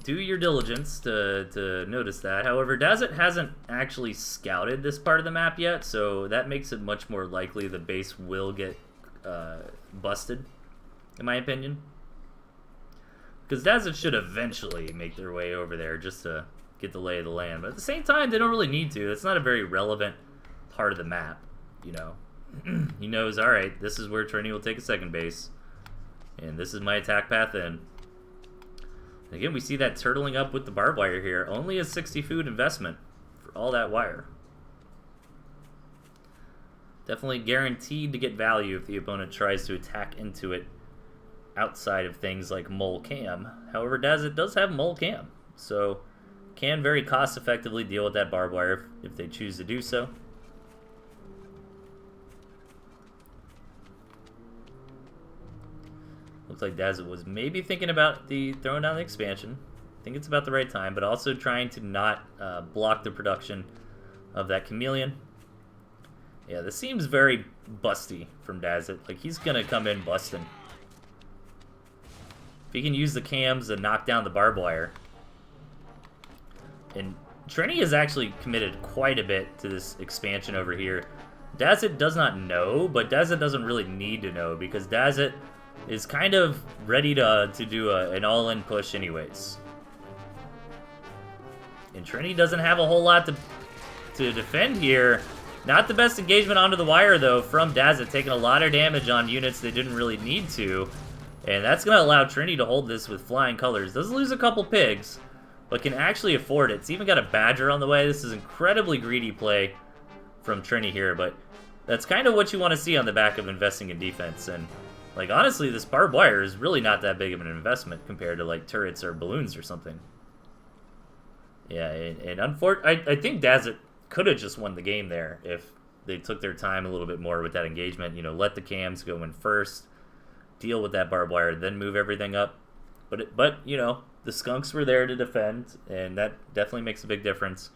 do your diligence to notice that. However, Dazit hasn't actually scouted this part of the map yet, so that makes it much more likely the base will get busted, in my opinion. Because Dazit should eventually make their way over there just to get the lay of the land. But at the same time, they don't really need to. It's not a very relevant part of the map, you know. He knows, alright, this is where Trini will take a second base. And this is my attack path in. Again, we see that turtling up with the barbed wire here. Only a 60 food investment for all that wire. Definitely guaranteed to get value if the opponent tries to attack into it outside of things like Mole Cam. However, Dazit does have Mole Cam, so can very cost effectively deal with that barbed wire if they choose to do so. Looks like Dazit was maybe thinking about throwing down the expansion. I think it's about the right time, but also trying to not block the production of that chameleon. Yeah, this seems very busty from Dazit. Like, he's going to come in busting. If he can use the cams to knock down the barbed wire. And Trini has actually committed quite a bit to this expansion over here. Dazit does not know, but Dazit doesn't really need to know, because Dazit is kind of ready to do an all-in push anyways. And Trini doesn't have a whole lot to defend here. Not the best engagement onto the wire, though, from Dazit, taking a lot of damage on units they didn't really need to. And that's going to allow Trini to hold this with flying colors. Does lose a couple pigs, but can actually afford it. It's even got a badger on the way. This is incredibly greedy play from Trini here, but that's kind of what you want to see on the back of investing in defense. And like, honestly, this barbed wire is really not that big of an investment compared to, like, turrets or balloons or something. Yeah, and I think Dazit could have just won the game there if they took their time a little bit more with that engagement. You know, let the cams go in first, deal with that barbed wire, then move everything up. But you know, the skunks were there to defend, and that definitely makes a big difference.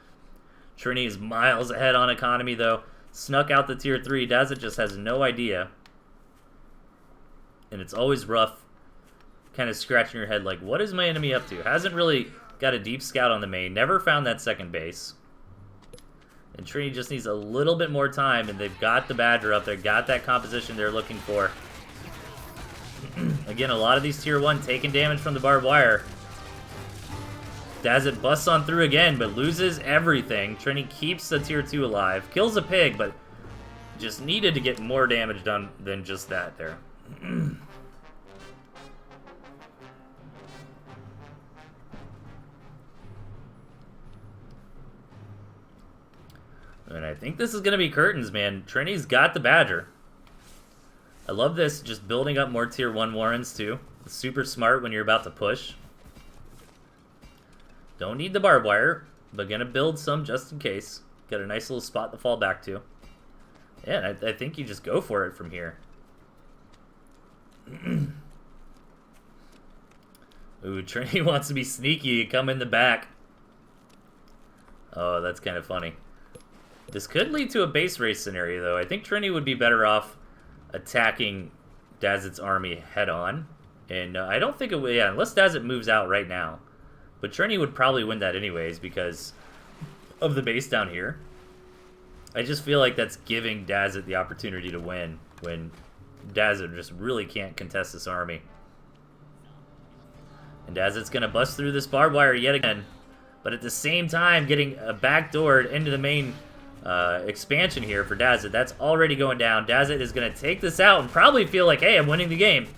Trini is miles ahead on economy, though. Snuck out the tier 3. Dazit just has no idea. And it's always rough kind of scratching your head like, what is my enemy up to? Hasn't really got a deep scout on the main. Never found that second base. And Trini just needs a little bit more time, and they've got the badger up there. Got that composition they're looking for. Again, a lot of these tier 1 taking damage from the barbed wire. Dazit busts on through again, but loses everything. Trini keeps the tier 2 alive. Kills a pig, but just needed to get more damage done than just that there. And I think this is going to be curtains, man. Trini's got the badger. I love this, just building up more tier 1 Warrens too. It's super smart when you're about to push. Don't need the barbed wire, but gonna build some just in case. Got a nice little spot to fall back to. Yeah, I think you just go for it from here. Ooh, Trini wants to be sneaky and come in the back. Oh, that's kind of funny. This could lead to a base race scenario, though. I think Trini would be better off attacking Dazit's army head-on. And I don't think it would, yeah, unless Dazit moves out right now. But Trini would probably win that anyways because of the base down here. I just feel like that's giving Dazit the opportunity to win when Dazit just really can't contest this army. And Dazit's going to bust through this barbed wire yet again. But at the same time, getting backdoored into the main expansion here for Dazit. That's already going down. Dazit is going to take this out and probably feel like, hey, I'm winning the game.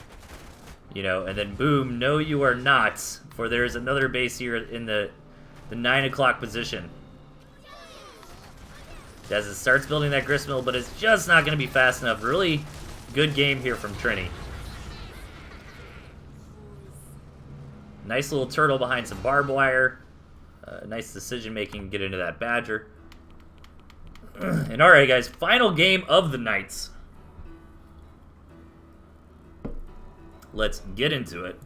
You know, and then boom, no you are not. For there's another base here in the 9 o'clock position. Dazit starts building that gristmill, but it's just not going to be fast enough. Really good game here from Trini. Nice little turtle behind some barbed wire. Nice decision making, get into that badger. And alright guys, final game of the night. let's get into it.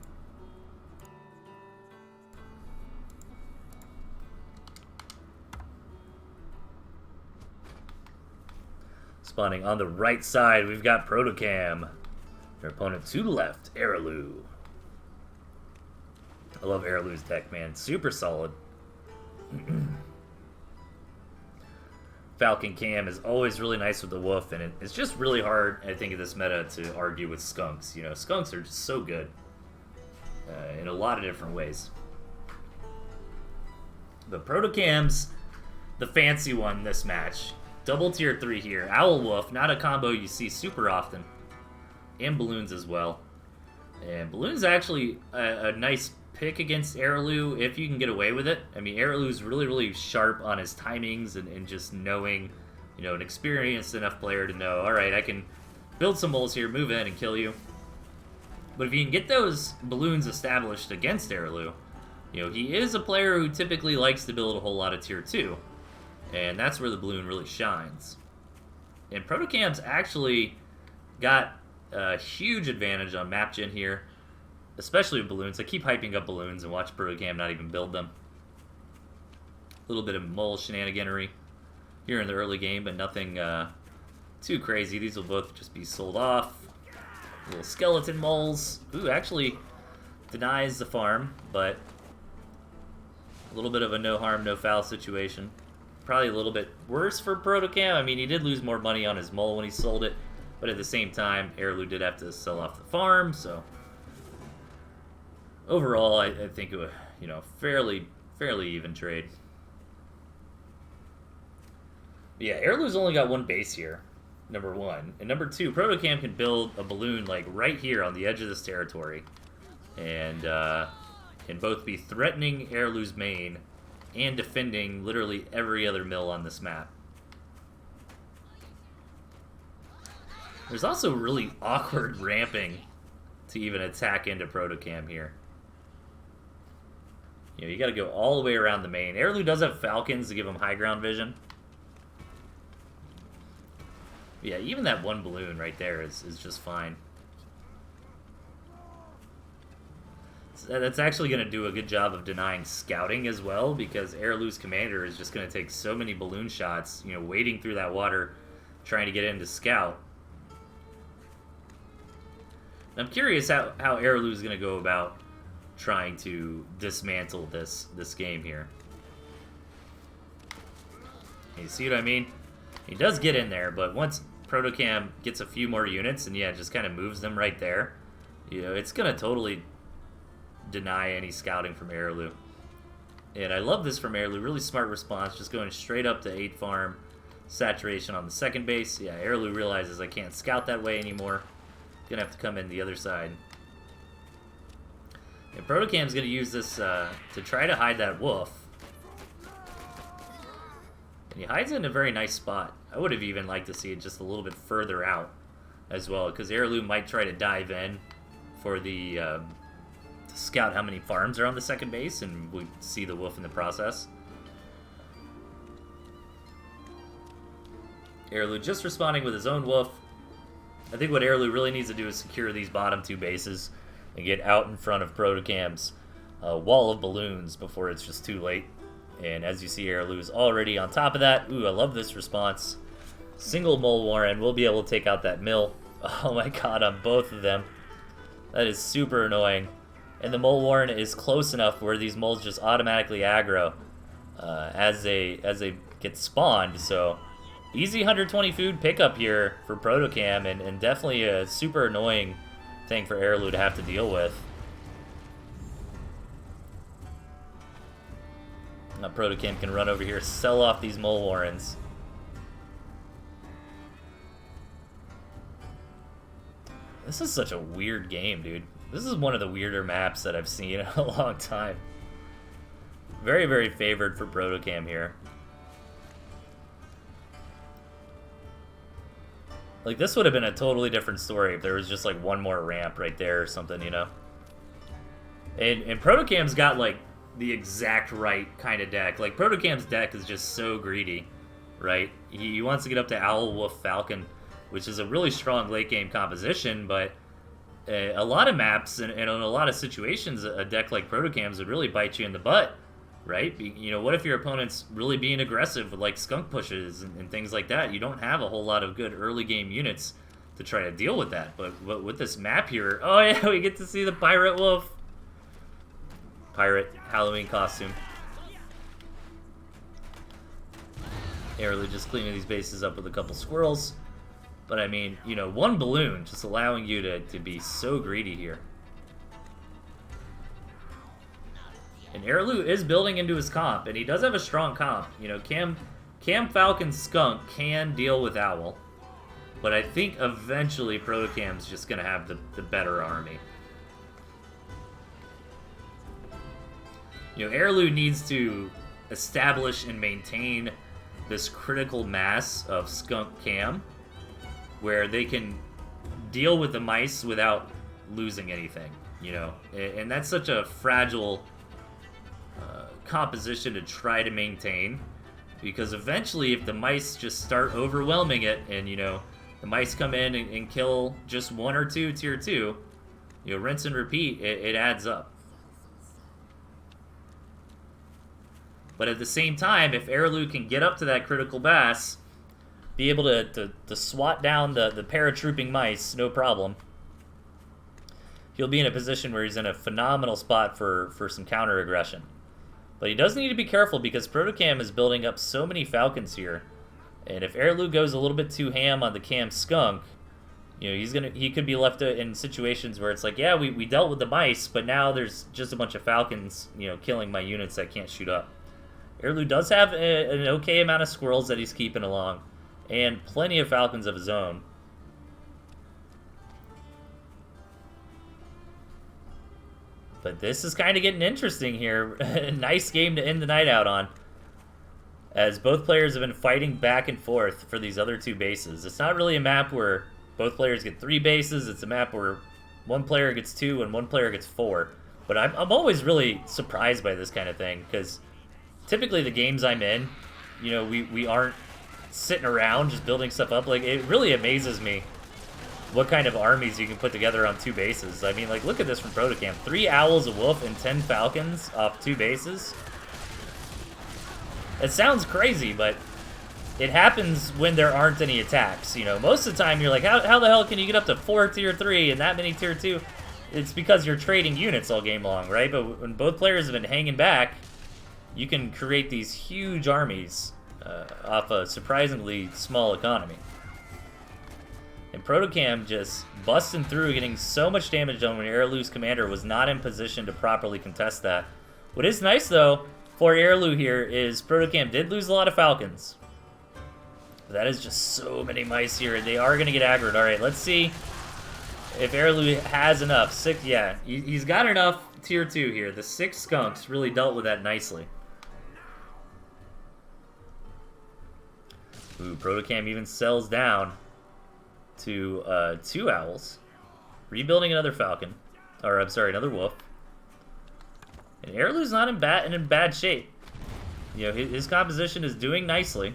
Spawning on the right side, we've got Protocam. Their opponent to the left, Araloo. I love Araloo's deck, man. Super solid. Falcon Cam is always really nice with the Wolf, and it's just really hard, I think, in this meta to argue with Skunks. You know, Skunks are just so good in a lot of different ways. But Protocam's the fancy one this match. Double tier 3 here. Owl Wolf, not a combo you see super often. And Balloons as well. And Balloons actually a nice pick against Araloo if you can get away with it. I mean, Araloo's really, really sharp on his timings and just knowing, you know, an experienced enough player to know, alright, I can build some moles here, move in, and kill you. But if you can get those Balloons established against Araloo, you know, he is a player who typically likes to build a whole lot of tier 2. And that's where the Balloon really shines. And Protocam's actually got a huge advantage on map gen here, especially with Balloons. I keep hyping up Balloons and watch Protocam not even build them. A little bit of mole shenaniganery here in the early game, but nothing too crazy. These will both just be sold off. Little skeleton moles. Ooh, actually denies the farm, but a little bit of a no harm, no foul situation. Probably a little bit worse for Protocam. I mean, he did lose more money on his mole when he sold it, but at the same time, Araloo did have to sell off the farm, so overall, I think it was, you know, fairly even trade. But yeah, Araloo's only got one base here, number one. And number two, Protocam can build a balloon, like, right here on the edge of this territory. And can both be threatening Araloo's main and defending literally every other mill on this map. There's also really awkward ramping to even attack into Protocam here. You know, you gotta go all the way around the main. Araloo does have Falcons to give him high ground vision. Yeah, even that one balloon right there is just fine. That's actually going to do a good job of denying scouting as well, because Araloo's commander is just going to take so many balloon shots, you know, wading through that water, trying to get in to scout. And I'm curious how Araloo's going to go about trying to dismantle this game here. You see what I mean? He does get in there, but once Protocam gets a few more units, and yeah, just kind of moves them right there, you know, it's going to totally deny any scouting from Araloo. And I love this from Araloo. Really smart response, just going straight up to 8 farm saturation on the second base. Yeah, Araloo realizes I can't scout that way anymore. Gonna have to come in the other side. And Protocam's gonna use this to try to hide that wolf. And he hides it in a very nice spot. I would have even liked to see it just a little bit further out as well, because Araloo might try to dive in for the to scout how many farms are on the second base, and we see the wolf in the process. Araloo just responding with his own wolf. I think what Araloo really needs to do is secure these bottom 2 bases and get out in front of Protocam's wall of balloons before it's just too late. And as you see, Araloo is already on top of that. Ooh, I love this response. Single mole warren. We'll be able to take out that mill. Oh my god, on both of them. That is super annoying. And the mole warren is close enough where these moles just automatically aggro as they get spawned. So easy 120 food pickup here for Protocam, and definitely a super annoying thing for Araloo to have to deal with. Now Protocam can run over here, sell off these mole warrens. This is such a weird game, dude. This is one of the weirder maps that I've seen in a long time. Very, very favored for Protocam here. Like, this would have been a totally different story if there was just, like, one more ramp right there or something, you know? And Protocam's got, like, the exact right kind of deck. Like, Protocam's deck is just so greedy, right? He wants to get up to Owl, Wolf, Falcon, which is a really strong late-game composition, but a lot of maps and in a lot of situations, a deck like Protocams would really bite you in the butt, right? You know, what if your opponent's really being aggressive with like skunk pushes and things like that? You don't have a whole lot of good early game units to try to deal with that. But with this map here, oh yeah, we get to see the pirate wolf. Pirate Halloween costume. Arrowloo just cleaning these bases up with a couple squirrels. But I mean, you know, one balloon just allowing you to be so greedy here. And Arrowloo is building into his comp, and he does have a strong comp. You know, Cam Falcon Skunk can deal with Owl. But I think eventually Protocam's just going to have the better army. You know, Arrowloo needs to establish and maintain this critical mass of Skunk Cam, where they can deal with the mice without losing anything, you know? And that's such a fragile composition to try to maintain, because eventually if the mice just start overwhelming it, and, you know, the mice come in and kill just one or two tier 2, you know, rinse and repeat, it adds up. But at the same time, if Arrowloo can get up to that critical mass, be able to swat down the paratrooping mice, no problem, he'll be in a position where he's in a phenomenal spot for some counter aggression. But he does need to be careful, because Protocam is building up so many falcons here, and if Arrowloo goes a little bit too ham on the Cam Skunk, you know, he could be left in situations where it's like, yeah, we dealt with the mice, but now there's just a bunch of falcons, you know, killing my units that can't shoot up. Arrowloo does have an okay amount of squirrels that he's keeping along, and plenty of falcons of his own. But this is kind of getting interesting here. Nice game to end the night out on, as both players have been fighting back and forth for these other two bases. It's not really a map where both players get 3 bases. It's a map where one player gets 2 and one player gets 4. But I'm always really surprised by this kind of thing, because typically the games I'm in, you know, we aren't sitting around just building stuff up. Like, it really amazes me what kind of armies you can put together on 2 bases. I mean, like, look at this from Protocam. 3 owls, a wolf, and 10 falcons off 2 bases. It sounds crazy, but it happens when there aren't any attacks. You know, most of the time you're like, how the hell can you get up to 4 tier 3 and that many tier 2? It's because you're trading units all game long, right? But when both players have been hanging back, you can create these huge armies off a surprisingly small economy. And Protocam just busting through, getting so much damage done when Arrowloo's commander was not in position to properly contest that. What is nice, though, for Arrowloo here is Protocam did lose a lot of falcons. But that is just so many mice here, and they are going to get aggroed. All right, let's see if Arrowloo has enough. 6, yeah, he's got enough tier 2 here. The 6 skunks really dealt with that nicely. Ooh, Protocam even sells down to 2 owls. Rebuilding another falcon. Or, I'm sorry, another wolf. And Arrowloo's not in bad shape. You know, his composition is doing nicely.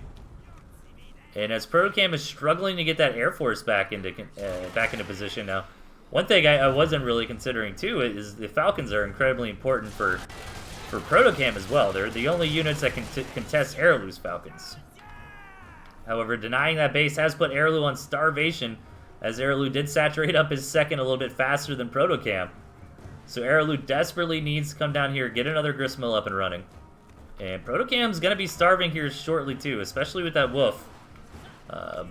And as Protocam is struggling to get that Air Force back into position now, one thing I wasn't really considering, too, is the falcons are incredibly important for Protocam as well. They're the only units that can contest Arrowloo's falcons. However, denying that base has put Arrowloo on starvation, as Arrowloo did saturate up his second a little bit faster than Protocam. So Arrowloo desperately needs to come down here, get another gristmill up and running. And Protocam's going to be starving here shortly too, especially with that wolf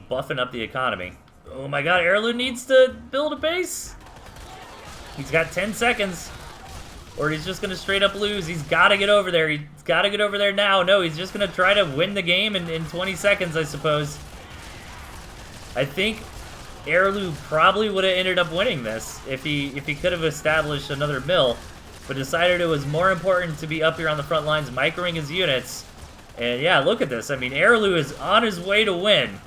buffing up the economy. Oh my god, Arrowloo needs to build a base! He's got 10 seconds, or he's just going to straight up lose. He's got to get over there. He's got to get over there now. No, he's just going to try to win the game in 20 seconds, I suppose. I think Arrowloo probably would have ended up winning this if he could have established another mill, but decided it was more important to be up here on the front lines, microing his units. And yeah, look at this. I mean, Arrowloo is on his way to win,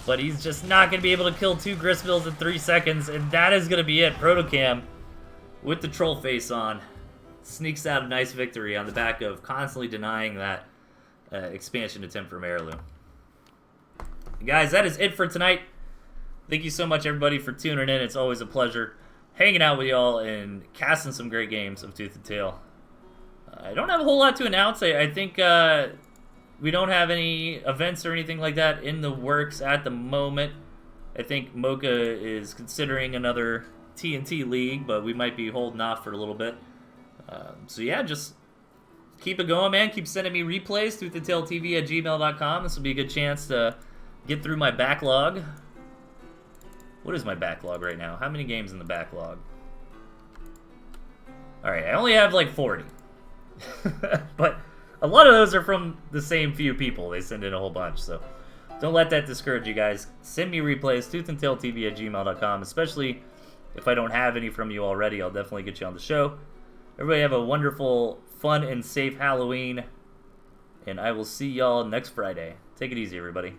but he's just not going to be able to kill 2 gristmills in 3 seconds, and that is going to be it. Protocam, with the troll face on, sneaks out a nice victory on the back of constantly denying that expansion attempt from Arrowloo. Guys, that is it for tonight. Thank you so much, everybody, for tuning in. It's always a pleasure hanging out with y'all and casting some great games of Tooth and Tail. I don't have a whole lot to announce. I think we don't have any events or anything like that in the works at the moment. I think Mocha is considering another TnT League, but we might be holding off for a little bit. So yeah, just keep it going, man. Keep sending me replays, ToothAndTailTV@gmail.com. This will be a good chance to get through my backlog. What is my backlog right now? How many games in the backlog? Alright, I only have like 40. But a lot of those are from the same few people. They send in a whole bunch, so don't let that discourage you guys. Send me replays, ToothAndTailTV@gmail.com, especially if I don't have any from you already. I'll definitely get you on the show. Everybody have a wonderful, fun, and safe Halloween, and I will see y'all next Friday. Take it easy, everybody.